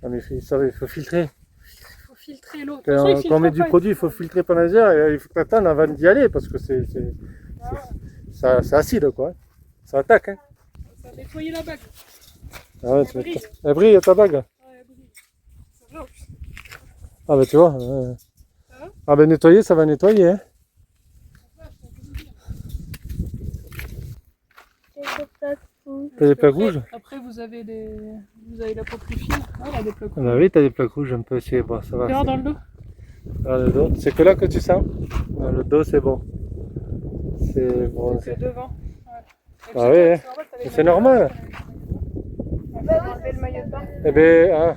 Ah, mais il faut filtrer. Il faut filtrer l'eau. Quand on met du produit, il faut filtrer pendant des heures, et il faut t'attendre avant d'y aller, parce que c'est acide, quoi. Ça attaque, hein. Ça a nettoyé la bague. Ah ouais, tu mets... Elle brille, ta bague. Ouais, elle brille. Ça va, en plus. Ah bah tu vois. Ça va? Ah bah nettoyer, ça va nettoyer, hein. T'as des plaques rouges? Après, vous avez la peau plus fine. Ah, là, des plaques Ah rouges. bah oui, t'as des plaques rouges, un peu aussi. Bon, ça va. Regarde dans le dos. Ah, le dos. C'est que là que tu sens? Ah, le dos, c'est bon. C'est bon. C'est devant. Ouais. Ah oui, hein. C'est normal. On va enlever le maillot de bain. Eh ben, ah.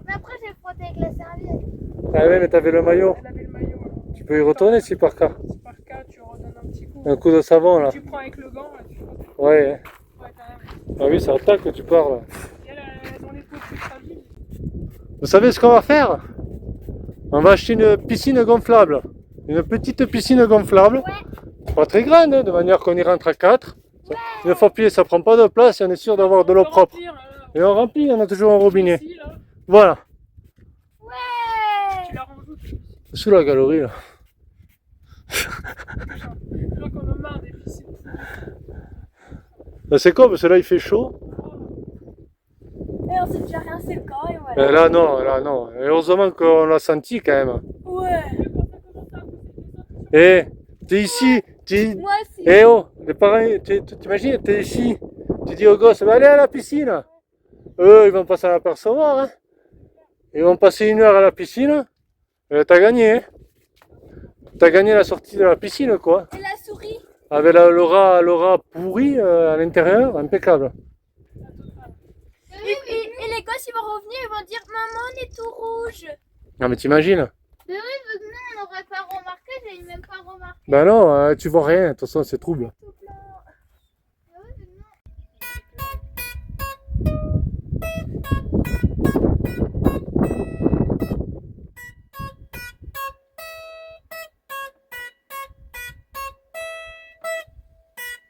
Mais après, j'ai frotté avec la serviette. Ah oui, mais t'avais le maillot. Elle avait le maillot. Tu peux y retourner si par cas. Si par cas, tu redonnes un petit coup. Un coup de savon là. Tu prends avec le gant. Là, tu frottes. Ouais. Ouais, quand même. Ah oui, ça attaque que tu pars là. Et elles ont les peaux plus fragiles. Vous savez ce qu'on va faire? On va acheter une piscine gonflable. Une petite piscine gonflable. Pas très grande, hein, de manière qu'on y rentre à 4. Une fois plié, ça prend pas de place et on est sûr d'avoir de l'eau propre. Remplir, là. Et on remplit, on a toujours un robinet. Ici, là, Voilà. tu la rajoutes. Sous la galerie là. Je crois qu'on a marre des piscines. Ben, c'est con parce que là il fait chaud. Et on sait déjà rien, c'est le cas, et voilà. Et là non, là non. Et heureusement qu'on l'a senti quand même. Ouais. Eh, t'es ici, Moi aussi. eh oh, les parents, t'imagines, t'es ici. Tu dis aux gosses, bah, allez à la piscine. Eux, ils vont pas s'en apercevoir. Hein. Ils vont passer 1 heure à la piscine. T'as gagné. Hein. T'as gagné la sortie de la piscine, quoi. Et la souris? Avec l'aura pourrie à l'intérieur, impeccable. Et les gosses, ils vont revenir, ils vont dire maman, on est tout rouge. Non mais t'imagines? Mais oui, vu que nous, on n'aurait pas remarqué, j'ai même pas remarqué. Ben non, tu vois rien, de toute façon c'est trouble. Tout blanc. Mais oui, vu que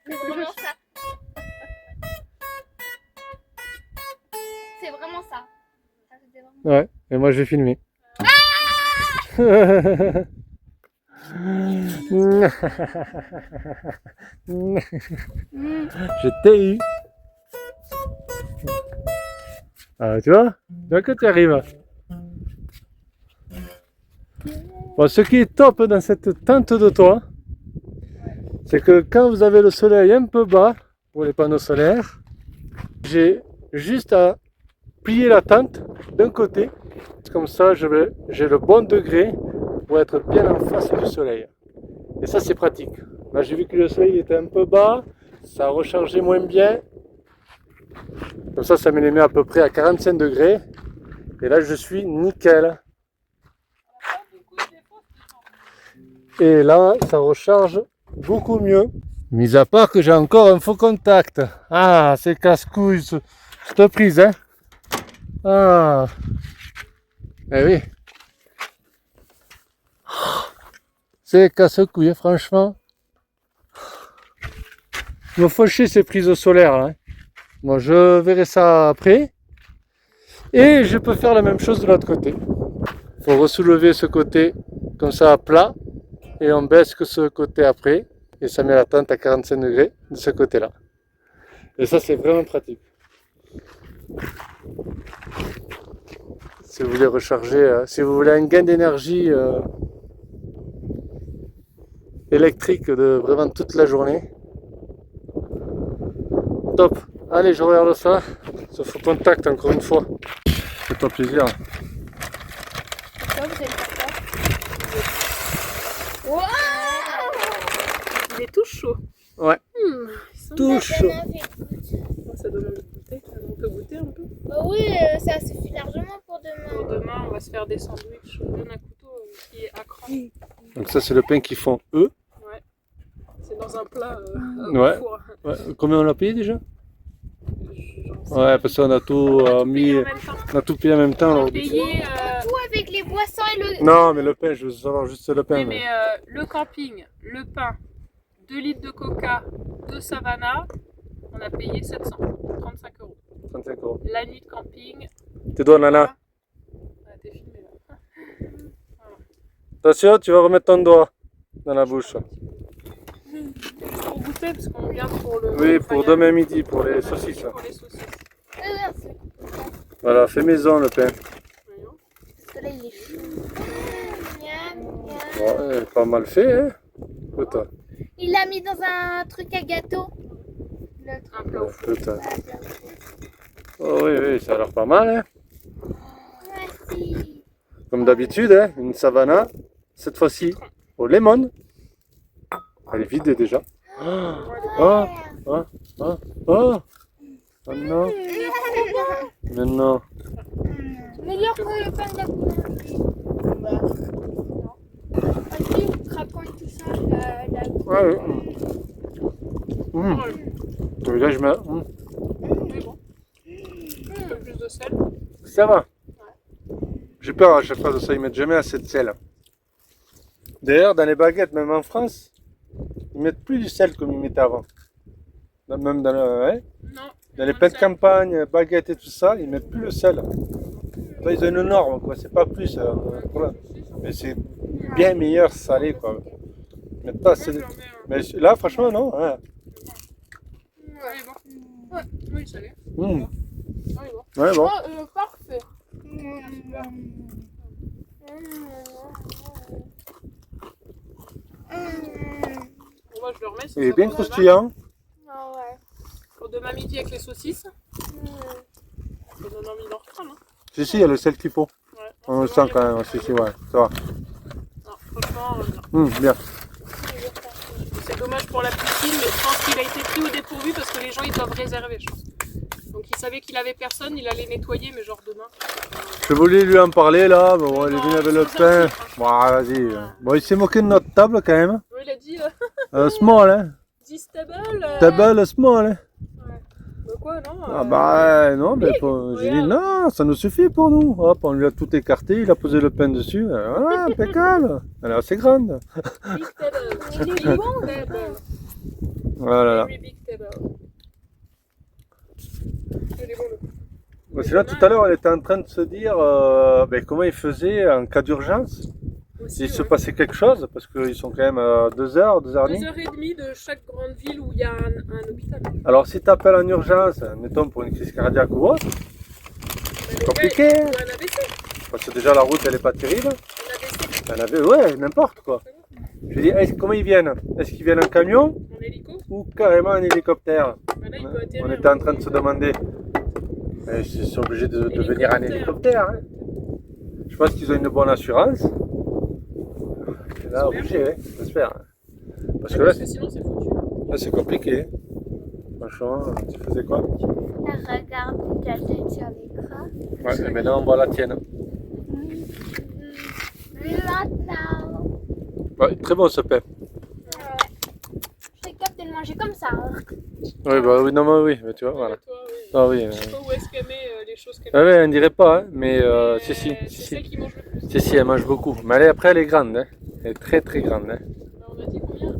c'est vraiment ça. C'est vraiment ça. Ça, c'était vraiment... Ouais, et moi je vais filmer. Je t'ai eu. Ah, tu vois que tu arrives. Bon, ce qui est top dans cette tente de toit, c'est que quand vous avez le soleil un peu bas pour les panneaux solaires, j'ai juste à plier la tente d'un côté. Comme ça, j'ai le bon degré pour être bien en face du soleil. Et ça, c'est pratique. Là, j'ai vu que le soleil était un peu bas, ça a rechargé moins bien. Comme ça me les met à peu près à 45 degrés. Et là, je suis nickel. Et là, ça recharge beaucoup mieux. Mis à part que j'ai encore un faux contact. Ah, c'est casse-couille cette prise, hein. Ah. Eh oui. C'est casse-couille, franchement. Il me faut chier ces prises solaires là. Hein. Moi, je verrai ça après. Et je peux faire la même chose de l'autre côté. Il faut ressoulever ce côté comme ça à plat. Et on baisse que ce côté après. Et ça met la tente à 45 degrés de ce côté-là. Et ça, c'est vraiment pratique. Si vous voulez recharger, si vous voulez un gain d'énergie électrique de vraiment toute la journée. Top. Allez, je regarde ça. Ça fait contact encore une fois. Fais-toi plaisir. Ça, vous allez faire quoi? Waouh! Il est tout chaud. Ouais. Tout chaud. Ça donne envie de goûter. On peut goûter un peu. Bah oui, ça suffit largement pour demain. Pour demain, on va va se faire des sandwichs. Je donne un couteau qui est à cran. Donc ça c'est le pain qu'ils font eux. Ouais. C'est dans un plat Ouais. au four. Ouais. Combien on l'a payé déjà? J'en sais Ouais, parce qu'on a tout mis, payé en même temps. on a tout payé en même temps. On alors- a payé Tout avec les boissons et le... Non, mais le pain, je veux savoir juste le pain. oui, mais le camping, le pain, 2 litres de coca, 2 Savannah, on a payé 735 €. 35 euros. La nuit de camping. T'es doigts, Nana. Ah, t'es filmé là. Attention, tu vas remettre ton doigt dans la bouche. Juste pour goûter, parce qu'on vient pour le. Oui, pour demain midi, pour les saucisses. Pour les saucisses. Voilà, fait maison le pain. Voyons. Parce que là, il est chaud. Miam, miam. Ouais, pas mal fait, hein. Écoute, Il l'a mis dans un truc à gâteau. Le truc. Un plat au four. écoute. Oh oui, oui, ça a l'air pas mal, hein. Merci. Comme d'habitude, hein, une savana. Cette fois-ci au lemon. Elle est vide déjà. Oh, oh, oh, oh. Oh non, mais non. Meilleur que le pain de la boulangerie. Vas-y, craquant et tout ça, la... Ouais, ouais. Là, je mets. Mais bon. Un peu plus de sel. Ça va. J'ai peur à chaque fois de ça, ils mettent jamais assez de sel. D'ailleurs, dans les baguettes, même en France, ils mettent plus du sel comme ils mettaient avant. Même dans, hein, Non. dans les pains de campagne, baguettes et tout ça, ils mettent plus le sel. Là, ils ont une norme, quoi. C'est pas plus. Voilà. Mais c'est bien meilleur salé, quoi. Ils mettent pas assez de... Mais là, franchement, non. Hein. Ouais, bon. Ouais, oui, ça l'est. Mmh. Ouais, bon. Ouais, bon. Oh, parfait. Bon, moi, je le remets. Il est bien croustillant. Ah ouais. Pour demain midi avec les saucisses. Ça donne envie d'en reprendre. Hein. Si, si, il y a le sel qu'il faut. Ouais. On le sent quand même. Si, si, ouais. Ça va. Non, franchement, non. Bien. C'est dommage pour la piscine, mais je pense qu'il a été pris au dépourvu parce que les gens ils doivent réserver, je pense. Donc il savait qu'il avait personne, il allait nettoyer, mais genre demain. Je voulais lui en parler là, mais bon, il est Non, venu avec ils le sont pain. gentils, franchement. Bon, vas-y. Bon, il s'est moqué de notre table quand même. Oui, il a dit Small, hein. this table. Table small, hein. Bah quoi, non Ah bah non, mais j'ai dit non, ça nous suffit pour nous. Hop, on lui a tout écarté, il a posé le pain dessus. Voilà, impeccable. Elle est assez grande. Big table. Il est bon, table. Voilà. Very big table. Il est bon, le Bon, sinon, tout à l'heure, elle était en train de se dire ben, comment ils faisaient en cas d'urgence. aussi, S'il se passait quelque chose, parce qu'ils sont quand même à 2h, 2h30. 2h30 de chaque grande ville où il y a un hôpital. Alors, si tu appelles en urgence, mettons pour une crise cardiaque ou autre, C'est compliqué. Un ABC. parce que déjà la route elle est pas terrible. Un ABC. Ouais, n'importe quoi. Je dis, comment ils viennent? Est-ce qu'ils viennent en camion En hélico. ou carrément en hélicoptère? Bah là, il peut atterrir. On était en train de se demander. Ils sont obligés de venir en hélicoptère. Hein. Je pense qu'ils ont une bonne assurance. C'est là obligé, hein, j'espère. Parce que là, Parce que sinon, c'est foutu. là, c'est compliqué. Franchement, tu faisais quoi? Regarde ta tête sur l'écran. Ouais, mais maintenant on voit la tienne. Maintenant. Ouais, très bon ce pain. Je capte de le manger comme ça. Hein. Oui, bah oui, non, mais oui, mais tu vois, voilà. Toi, oui. Ah oui. Je sais pas où est-ce qu'elle met les choses qu'elle Ah ouais, on dirait pas, hein, mais met. si, si, C'est si, celle si. qui mange le plus. Si, si, elle mange beaucoup. Mais elle, après, elle est grande, hein. Elle est très très grande, hein. Alors, on a dit combien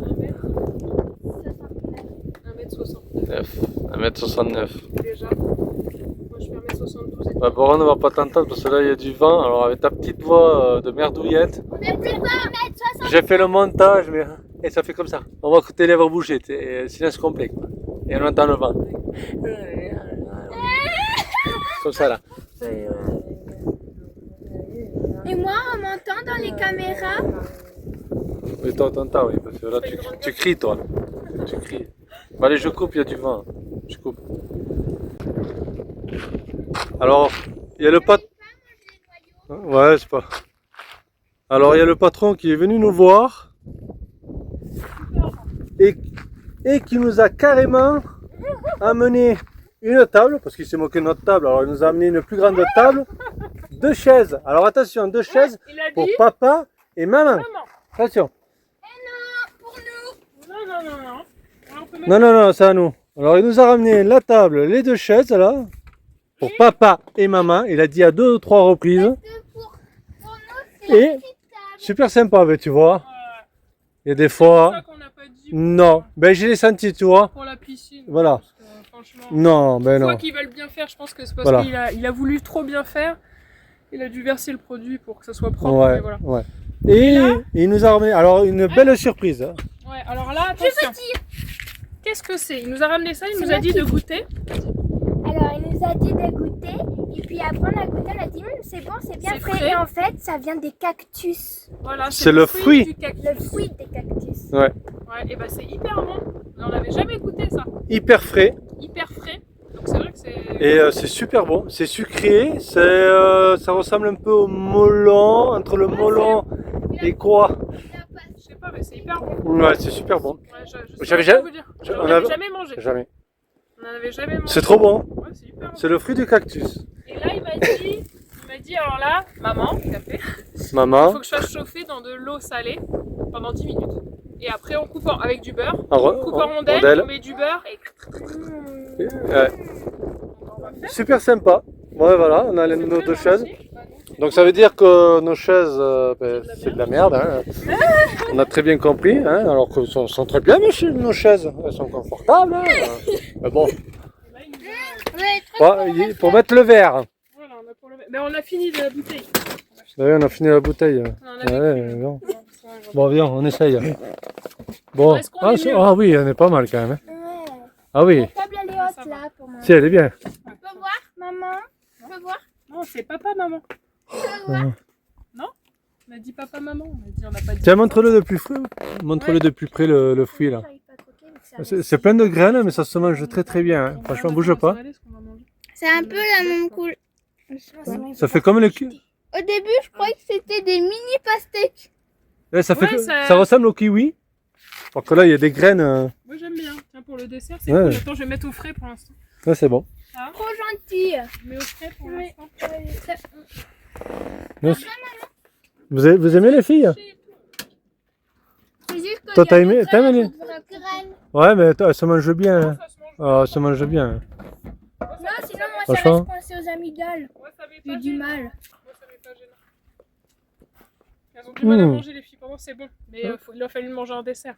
1m69. 1m69. Déjà. Moi, je fais 1m72. Bah, bon, on ne va pas t'entendre parce que là, il y a du vent. Alors, avec ta petite voix de merdouillette, On est plus quoi 1m60. j'ai fait le montage, mais et ça fait comme ça. On voit que tes lèvres bouger, silence complet, quoi. Et on entend le vent. Comme ça, là. Et moi, on m'entend dans les caméras. Oui, toi, t'entends, oui, parce que là, tu cries, toi. Tu cries. Bah, allez, je coupe, il y a du vent. Je coupe. Alors, il y a le patron. Ouais, c'est pas. Alors, il y a le patron qui est venu nous voir et qui nous a carrément amené une table, parce qu'il s'est moqué de notre table. Alors, il nous a amené une plus grande table 2 chaises. Alors attention, 2 chaises Il a pour dit papa et maman. maman. Attention. Pour nous. Non. Alors, on peut mettre- Non, c'est à nous. Alors il nous a ramené la table, les 2 chaises là, pour papa et maman. Il a dit à 2 ou 3 reprises. Pour nous, c'est Et la petite table. super sympa, mais tu vois. Ouais. Il y a des C'est fois. ça qu'on n'a pas dit. Non, ben je l'ai senti, tu vois. Pour la piscine. Voilà. Parce que, franchement, Non, ben quoi non. qu'ils veulent bien faire, je pense que c'est parce Voilà. qu'il a voulu trop bien faire. Il a dû verser le produit pour que ça soit propre. Ouais, Mais voilà. ouais. Et là il nous a ramené, alors une belle surprise. hein. Ouais, alors là, attention. Qu'est-ce que c'est? Il nous a ramené ça, il nous a dit de goûter. Alors, il nous a dit de goûter. Et puis après, on a goûté, on a dit, c'est bon, c'est bien C'est frais. frais. Et en fait, ça vient des cactus. Voilà, C'est le fruit. du cactus. Le fruit des cactus. Ouais. Ouais, et bah c'est hyper bon. On n'avait jamais goûté ça. Hyper frais. Hyper frais. Donc c'est vrai que c'est. Et c'est super bon. C'est sucré. Ça ressemble un peu au melon, entre le melon et quoi. Je sais pas, mais c'est hyper bon. Ouais, c'est super bon. Ouais, je J'avais sais pas ja- vous dire. je- On on n'avait avait- jamais mangé. Jamais. On n'en avait jamais mangé. C'est trop bon. Ouais, c'est hyper bon. C'est le fruit du cactus. Et là, il m'a dit alors là, maman, café, il faut Maman, que je fasse chauffer dans de l'eau salée pendant 10 minutes. Et après, on coupe avec du beurre. en On coupe en rondelles, on met du beurre et Ouais. on va faire. Super sympa. Ouais, voilà, on a C'est nos très 2 bon chaises. aussi. Bah, non, c'est Donc ça veut dire que nos chaises, c'est de la merde. Hein. On a très bien compris. Hein. Alors que sont très bien nos chaises. Elles sont confortables. Hein. Mais bon, Là, il nous a- Ouais, très ouais, pour mettre le verre. Voilà, on a pour le... Mais on a fini de la bouteille. Ouais, on a fini la bouteille. On en avait Ouais, plus. bon. Non, ça va, Bon, viens, on essaye. Bon. Est-ce qu'on est mieux Ah oui, on est pas mal quand même. hein. Ouais. Ah oui, La table, elle est Ça haute va. là pour moi. si, elle est bien. Tu peux voir, maman? Tu peux voir? Non, c'est papa, maman. Tu peux voir? On a dit papa, maman. On a dit, on n'a pas dit. Tiens, montre-le de plus près. Montre-le de plus près le fruit là. J'arrive pas à croquer, mais ça C'est plein de graines, mais ça se mange très très bien. hein. Franchement, bouge pas. C'est un peu la même couleur. Ça fait comme le cul. Au début, je croyais que c'était des mini pastèques. Ça, fait Ouais, que- ça- ça ressemble au kiwi. Alors que là, il y a des graines. Moi, j'aime bien. Tiens, pour le dessert, c'est Ouais. cool. Attends, je vais mettre au frais pour l'instant. Ouais, c'est bon. Trop gentille. Je mets au frais pour Oui. l'instant. Vous aimez les filles? C'est juste que Toi, il y a t'as aimé- des t'as aimé graines, des graines. Ouais, mais elles se mangent bien. hein. Ça se mange. Ah, elles se mangent bien. Non, sinon moi ça Franchement. reste coincé aux amygdales. Moi, ça m'est J'ai pas du gênant. mal. Moi, ça m'est pas gênant. Elles ont du mal à Mm. manger, les filles. Pour moi, c'est bon. Mais il a fallu le manger en dessert.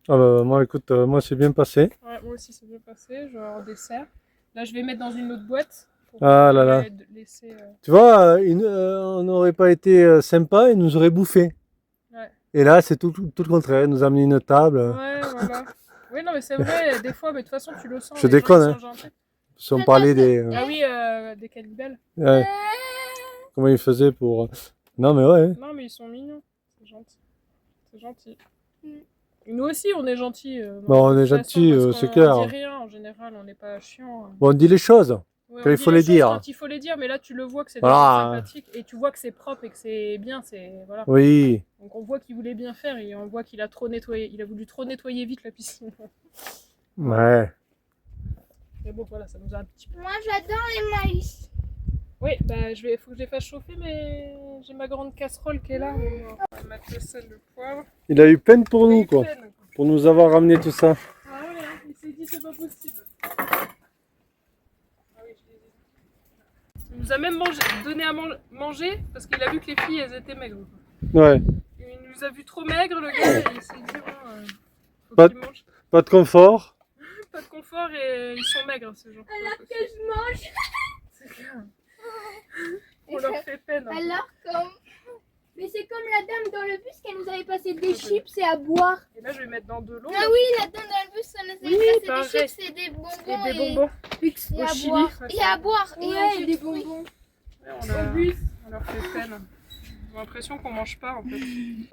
Ah bah, moi, écoute, moi, c'est bien passé. Ouais, moi aussi, c'est bien passé. Genre en dessert. Là, je vais mettre dans une autre boîte. Pour Ah là là. laisser, Tu vois, on n'aurait pas été sympa, ils nous auraient bouffé. Ouais. Et là, c'est tout le contraire. Ils nous a mis une table. Ouais, voilà. Oui, non, mais c'est vrai, des fois, mais de toute façon, tu le sens. Je les gens, déconne, ils hein. sont gentils. Si on parlait des. Ah oui, des cannibales. Ouais, comment ils faisaient pour. Non, mais ouais. Non, mais ils sont mignons. C'est gentil. C'est gentil. Mm. Et nous aussi, on est gentils. Bon, on est de toute façon, gentils, parce c'est qu'on clair. dit rien, en général, on n'est pas chiant. Bon, on dit les choses. Ouais, Quand on il dit faut les choses dire. quand il faut les dire, mais là, tu le vois que c'est des Voilà. gens sympathiques et tu vois que c'est propre et que c'est bien. Voilà. Oui. Donc on voit qu'il voulait bien faire et on voit qu'il a trop nettoyé. Il a voulu trop nettoyer vite la piscine. Ouais. Mais bon, voilà, ça nous a un petit peu. Moi j'adore les maïs. Oui, bah, faut que je les fasse chauffer, mais j'ai ma grande casserole qui est là. On va mettre le sel, le poivre. Il a eu peine pour nous, quoi. Pleine. Pour nous avoir ramené tout ça. Ah ouais, il s'est dit c'est pas possible. Ah oui, je l'ai dit. Il nous a même donné à manger parce qu'il a vu que les filles elles étaient maigres. Ouais. Et il nous a vu trop maigres le gars et il s'est dit bon, faut Pas- qu'ils mangent. Pas de confort. Pas de confort et ils sont maigres ces gens. Alors que je mange. C'est clair. On leur fait peine. hein. Alors comme. Mais c'est comme la dame dans le bus qui nous avait passé des chips et à boire. Et là je vais mettre dans de l'eau Ah oui, la dame dans le bus, elle nous avait Oui, passé pareil. des chips et des et bonbons. des bonbons. Et au à chili, boire. ouais, Et à boire. Et Ouais, des bonbons. Ouais, on leur fait peine. J'ai l'impression qu'on mange pas en fait.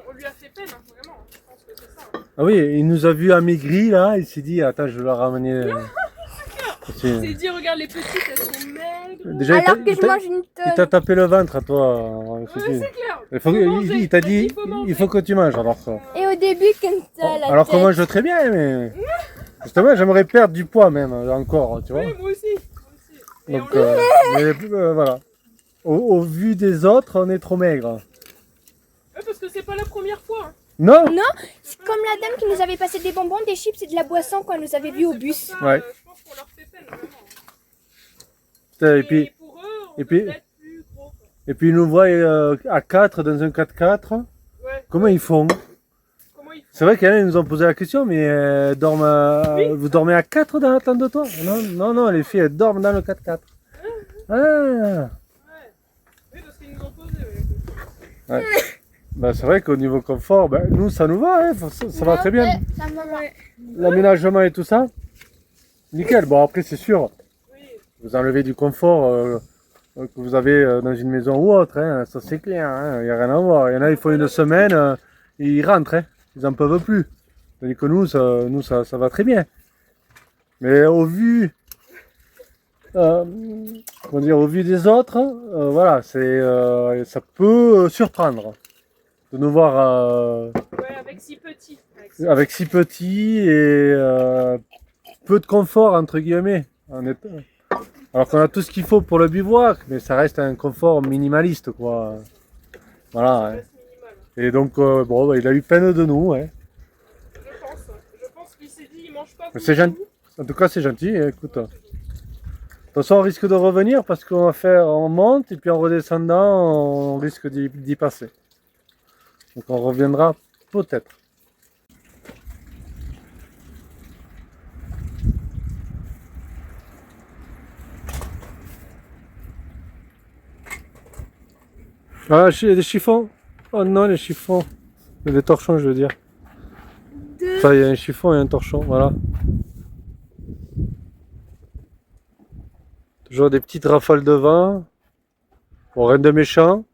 On lui a fait peine, hein, vraiment. Je pense que c'est ça. hein. Ah oui, il nous a vu amaigris, là. Il s'est dit, attends, je vais leur ramener. Il s'est dit, regarde les petites, elles sont maigres. Déjà, il t'a- Alors que il je t'a- mange une il t'a tonne. tapé le ventre à toi. Ouais, c'est clair. Faut que- manger. il t'a dit, Il faut manger. il faut que tu manges. Alors, Et au début, comme ça, la alors qu'on tête. mange très bien, mais justement, j'aimerais perdre du poids même encore, tu vois. Oui, moi aussi. Moi aussi. Et Donc, on- mais, voilà. au vu des autres, on est trop maigre. Ouais, parce que c'est pas la première fois. Hein. Non? C'est comme la dame qui nous avait passé des bonbons, des chips et de la boisson quand elle nous avait vus au bus. Ça, Ouais. je pense qu'on leur fait peine, vraiment. Et puis, pour eux, on et puis- devrait être plus gros. Quoi. et puis ils nous voient à 4 dans un 4x4. Ouais. Comment ils font? Comment ils font? C'est vrai qu'il y en a, ils nous ont posé la question, mais vous dormez à 4 dans la tente de toi? Non, les filles, elles dorment dans le 4x4. Ah. Ouais. Oui, parce qu'ils nous ont posé. Ouais. Bah, c'est vrai qu'au niveau confort, bah, nous, ça nous va, hein, ça va très bien. Ça me va. L'aménagement et tout ça, nickel. Bon, après, c'est sûr, Oui. vous enlevez du confort que vous avez dans une maison ou autre, hein, ça c'est clair, il n'y a rien à voir. Il y en a, il faut une semaine, et ils rentrent, hein, ils n'en peuvent plus. Tandis que nous, ça va très bien. Mais au vu, comment dire, au vu des autres, voilà, ça peut surprendre de nous voir Ouais, avec si petit. avec si petit et peu de confort entre guillemets. Alors qu'on a tout ce qu'il faut pour le bivouac, mais ça reste un confort minimaliste quoi. Voilà. Ça Hein. reste minimal. Et donc bon, bah, il a eu peine de nous. Hein. Je pense qu'il s'est dit, il mange pas. C'est gentil. En tout cas, c'est gentil. Hein, écoute. De toute façon, on risque de revenir parce on monte et puis en redescendant, on risque d'y passer. Donc on reviendra peut-être. Ah, des chiffons. Oh non, les chiffons. Les torchons, je veux dire. Enfin, il y a un chiffon et un torchon, voilà. Toujours des petites rafales de vent. Bon, rien de méchant.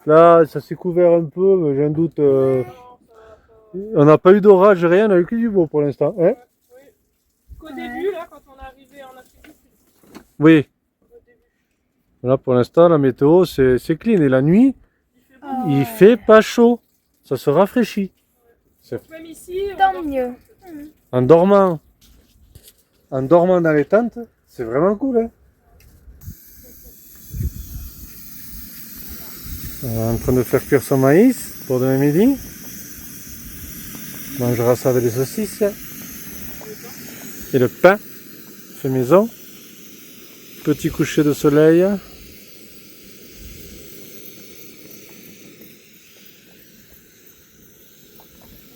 Là, ça s'est couvert un peu, mais j'ai un doute. On n'a pas eu d'orage, rien, on a eu que du beau pour l'instant. Hein? Qu'au début, là, quand on est arrivé en Afrique du Sud. Oui. Là, pour l'instant, la météo, c'est clean. Et la nuit, il fait pas chaud. Ça se rafraîchit. Même ici, Tant mieux. En dormant dans les tentes, c'est vraiment cool. Hein? On est en train de faire cuire son maïs pour demain midi. On mangera ça avec des saucisses. Et le pain fait maison. Petit coucher de soleil.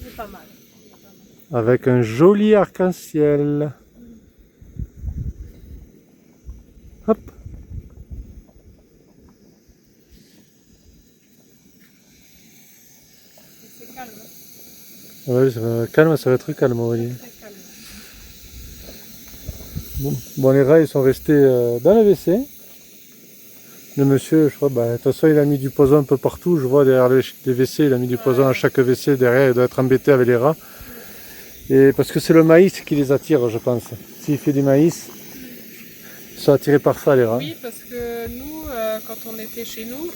c'est pas mal. Avec un joli arc-en-ciel. Hop. C'est calme. Ouais, calme, ça va être calme, on va dire. Très calme. Bon, les rats, ils sont restés dans le WC. Le monsieur, je crois, de toute façon, il a mis du poison un peu partout. Je vois derrière les WC, il a mis du poison à chaque WC. Derrière, il doit être embêté avec les rats. Et parce que c'est le maïs qui les attire, je pense. S'il fait du maïs, ils sont attirés par ça, les rats. Oui, parce que nous, quand on était chez nous,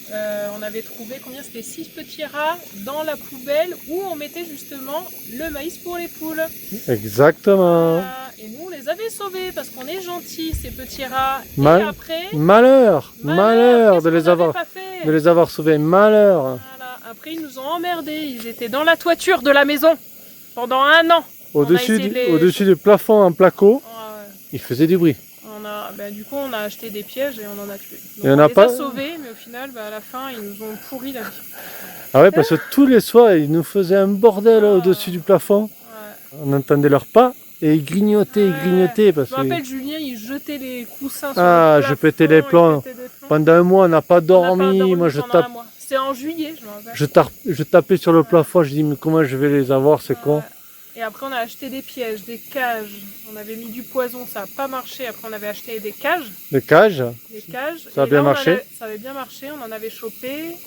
on avait trouvé combien? C'était 6 petits rats dans la poubelle où on mettait justement le maïs pour les poules. Exactement. Et nous, on les avait sauvés parce qu'on est gentils, ces petits rats. Mal- Et après, Malheur qu'est-ce de les qu'on avait avoir, pas fait de les avoir sauvés. Malheur. Voilà. Après, ils nous ont emmerdés. Ils étaient dans la toiture de la maison pendant 1 an. Au-dessus essayé de les- au-dessus du plafond en placo, Ouais. il faisait du bruit. Du coup, on a acheté des pièges et on en a tué. Donc, Et on on n'a les pas- a sauvés, mais au final, à la fin, ils nous ont pourri la vie. Ah ouais, parce que tous les soirs, ils nous faisaient un bordel au-dessus du plafond. Ouais. On entendait leurs pas et ils grignotaient, parce Je que me rappelle, Julien, il jetait les coussins sur Ah, le je plafond, pétais les plombs. il pétait des plombs. pendant un mois, on n'a pas On n'a dormi. pas dormi Moi, je pendant un tape, mois. C'était en juillet, je me rappelle. je tapais sur le plafond. Je dis, mais comment je vais les avoir, c'est con. Ouais. Et après, on a acheté des pièges, des cages. On avait mis du poison, ça n'a pas marché. Après, on avait acheté des cages. Les cages, Ça a Et bien là, marché. ça avait bien marché. On en avait chopé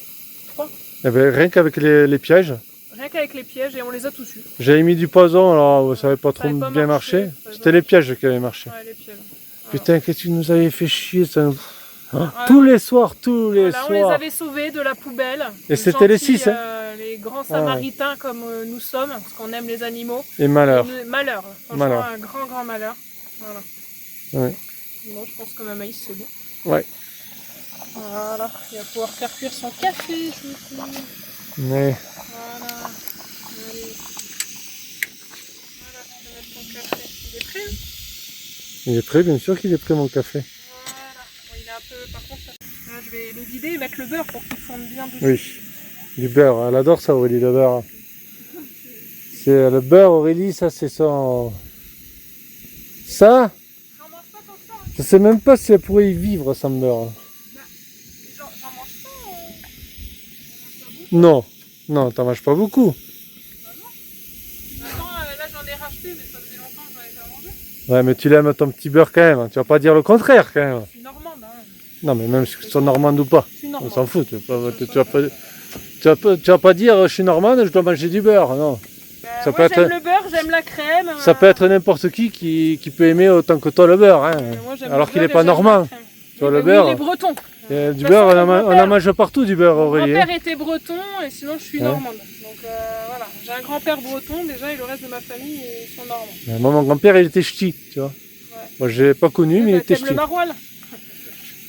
3. eh ben, rien qu'avec les pièges. Rien qu'avec les pièges et on les a tous eus. J'avais mis du poison, alors ça n'avait pas trop avait pas bien marché, marché. ça avait C'était pas les pièges qui avaient marché. Ouais, les pièges. Putain, qu'est-ce que tu nous avais fait chier ça. Hein, Ouais. tous les soirs, tous les Voilà, on les soirs. avait sauvés de la poubelle. Et c'était les Gentils, 6, hein. Les grands samaritains comme nous sommes, parce qu'on aime les animaux. Et malheur. Malheur. Franchement, Malheur. un grand malheur. Voilà. Ouais. Bon, je pense que ma maïs, c'est bon. Ouais. Voilà, il va pouvoir faire cuire son café, chouchou. Mais Voilà. Allez. Voilà, tu vas mettre ton café. Il est prêt, hein? il est prêt, bien sûr qu'il est prêt mon café. Voilà. Bon, il est un peu, par contre, là, je vais le vider et mettre le beurre pour qu'il fonde bien dessus. Oui, du beurre, elle adore ça Aurélie, le beurre. C'est le beurre Aurélie, ça c'est son... Ça, J'en mange pas tant que ça, hein. je sais même pas si elle pourrait y vivre sans beurre. J'en mange pas. J'en mange pas beaucoup. Non, non, t'en manges pas beaucoup. Bah non. Maintenant, là, j'en ai racheté, mais ça faisait longtemps que j'en avais pas mangé. Ouais, mais tu l'aimes ton petit beurre quand même, tu vas pas dire le contraire quand même. Je suis normande, hein. Non, mais même si tu sois normande ou pas, Je suis on normande. s'en fout. Tu vas pas dire je suis normande, je dois manger du beurre, non. Bah, Ça moi, peut être- j'aime le beurre, j'aime la crème. Ça peut être n'importe qui peut aimer autant que toi le beurre, hein. Moi, j'aime Alors le qu'il beurre est pas et j'aime la normand. crème. Tu vois, Oui, le bah beurre, oui, les Bretons. Du De toute beurre, façon, on mon en père- mange partout du beurre, Mon Aurélie. grand-père était breton et sinon je suis Ouais. normande. Donc voilà, j'ai un grand-père breton déjà et le reste de ma famille ils sont normands. Moi, mon grand-père, il était ch'ti, tu vois. Ouais. Moi, je l'ai pas connu, mais il Bah, était t'aimes le ch'ti. maroilles?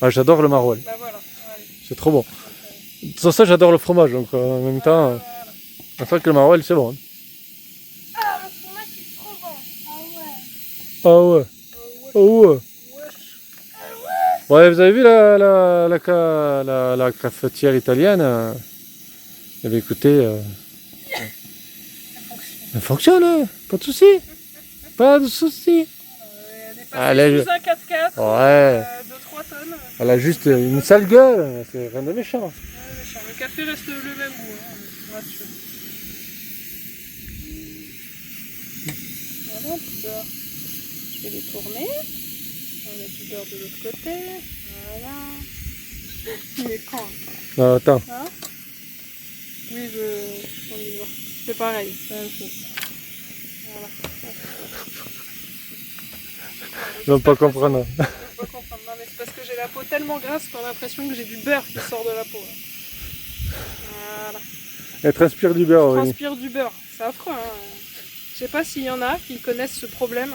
Ah, j'adore le maroilles, Bah voilà. Allez. c'est trop bon. Donc, Sans ça, j'adore le fromage, donc en même temps, voilà. c'est vrai que le maroilles, c'est bon. hein. Ah, le fromage c'est trop bon. Ah ouais, oh ouais. Ouais, vous avez vu la cafetière italienne Eh bien, écoutez, elle fonctionne, hein. Pas de souci. Pas de souci. Elle est Allez, passée sous un 4x4 Ouais. de 3 tonnes. Elle a juste une sale gueule, c'est rien de méchant. Ouais, méchant. Le café reste le même goût, hein, je vous rassure. Voilà du beurre. Je vais les tourner. On va mettre du beurre de l'autre côté. Voilà. Il est quand? Non, attends, Hein? Oui, on y va. C'est pareil, c'est la même chose. Voilà. je ne veux pas comprendre. Je peux pas comprendre. Non, mais c'est parce que j'ai la peau tellement grasse qu'on a l'impression que j'ai du beurre qui sort de la peau. Là. Voilà. Elle transpire du beurre, Je oui. transpire du beurre. C'est affreux. Hein. Je sais pas s'il y en a qui connaissent ce problème.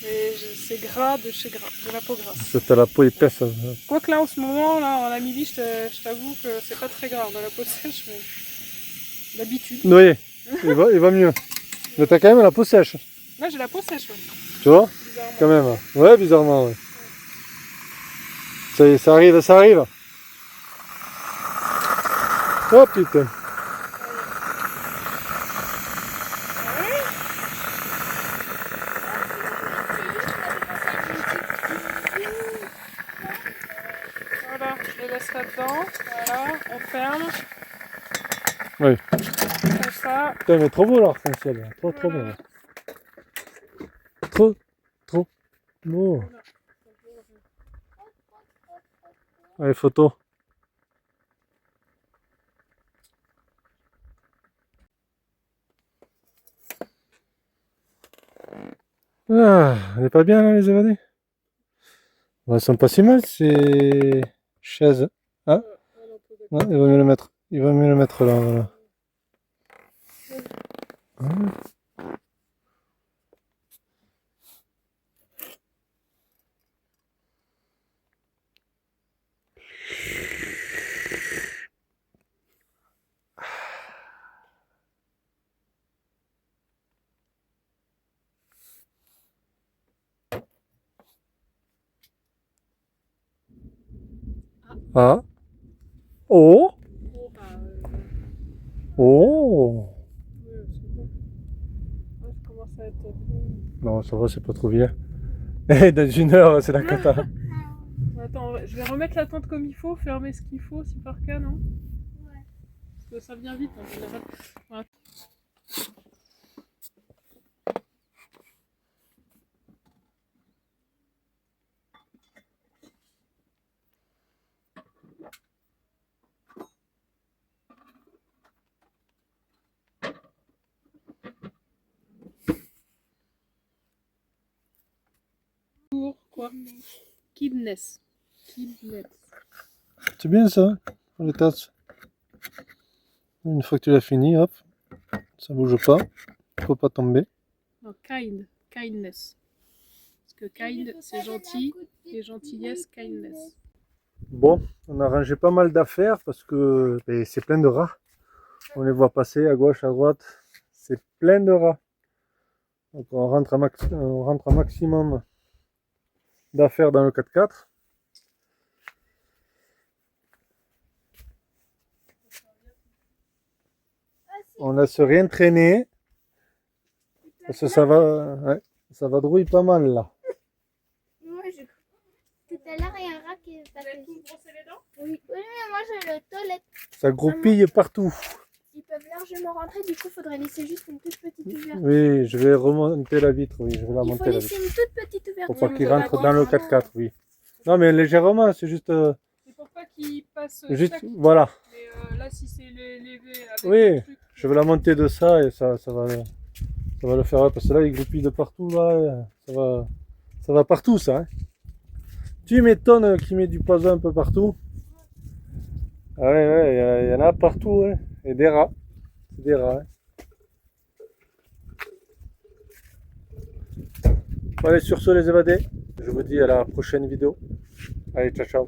Mais c'est gras de chez gras, de la peau grasse. T'as la peau épaisse. Quoique là, en ce moment, là, en Namibie, je t'avoue que c'est pas très grave de la peau sèche, mais d'habitude. Oui, il va mieux. Mais t'as quand même la peau sèche, Là, j'ai la peau sèche, ouais, tu vois, bizarrement. quand même. Ouais, bizarrement, ouais. Ça y est, ça arrive, ça arrive. Oh putain. Voilà, je les laisse là-dedans. Voilà, on ferme. Oui. Comme ça. Putain, mais trop beau l'arc-en-ciel, là. Trop trop bien. Trop beau. Allez, photo. Ah, elle est pas bien là, les évadés. Bon, elles sont pas si mal, ces chaises. Hein? Ouais, il va mieux le mettre. Il va mieux le mettre là, voilà. Ah. Oh. Oh, bah, Oh. ouais, c'est bon. Ouais, je commence à être. Non, ça va, c'est pas trop vieux. Et dans 1 heure, c'est la cata. Attends, je vais remettre la tente comme il faut, fermer ce qu'il faut, si par cas, non? Ouais. Parce que ça vient vite en général. Voilà. Quoi? Kidness. Kidness. C'est bien ça, pour les tasses. Une fois que tu l'as fini, hop, ça bouge pas, faut pas tomber. Non, kindness. Parce que kind, c'est gentil, et gentillesse, kindness. Bon, on a rangé pas mal d'affaires parce que ben, c'est plein de rats. On les voit passer à gauche, à droite. C'est plein de rats. Donc on rentre un maximum d'affaires dans le 4x4. On laisse rien traîner. Parce que ça va drouiller pas mal là. Moi, tout à l'heure, il y a un rat qui est passé. Vous brossez les dents? Oui, mais moi, j'ai le toilette. Ça groupille partout. Ils peuvent largement rentrer, du coup, il faudrait laisser juste une toute petite ouverture. Oui, je vais remonter la vitre. Oui, je vais la Il faut monter la laisser vitre. une toute petite ouverture. Pour pas qu'il rentre dans le 4x4, oui. Non, mais légèrement, c'est juste. C'est pour pas qu'il passe. Juste, chaque- voilà. Mais là, si c'est levé avec Oui, le truc, je vais la monter de ça et ça va le faire. Parce que là, il groupille de partout. Là, ça va partout, ça. Hein. Tu m'étonnes qu'il met du poison un peu partout. Ah ouais, il y en a partout. Hein. Et des rats. C'est des rats. Hein. Bon, allez, sur ce, les évadés. Je vous dis à la prochaine vidéo. Allez, ciao, ciao.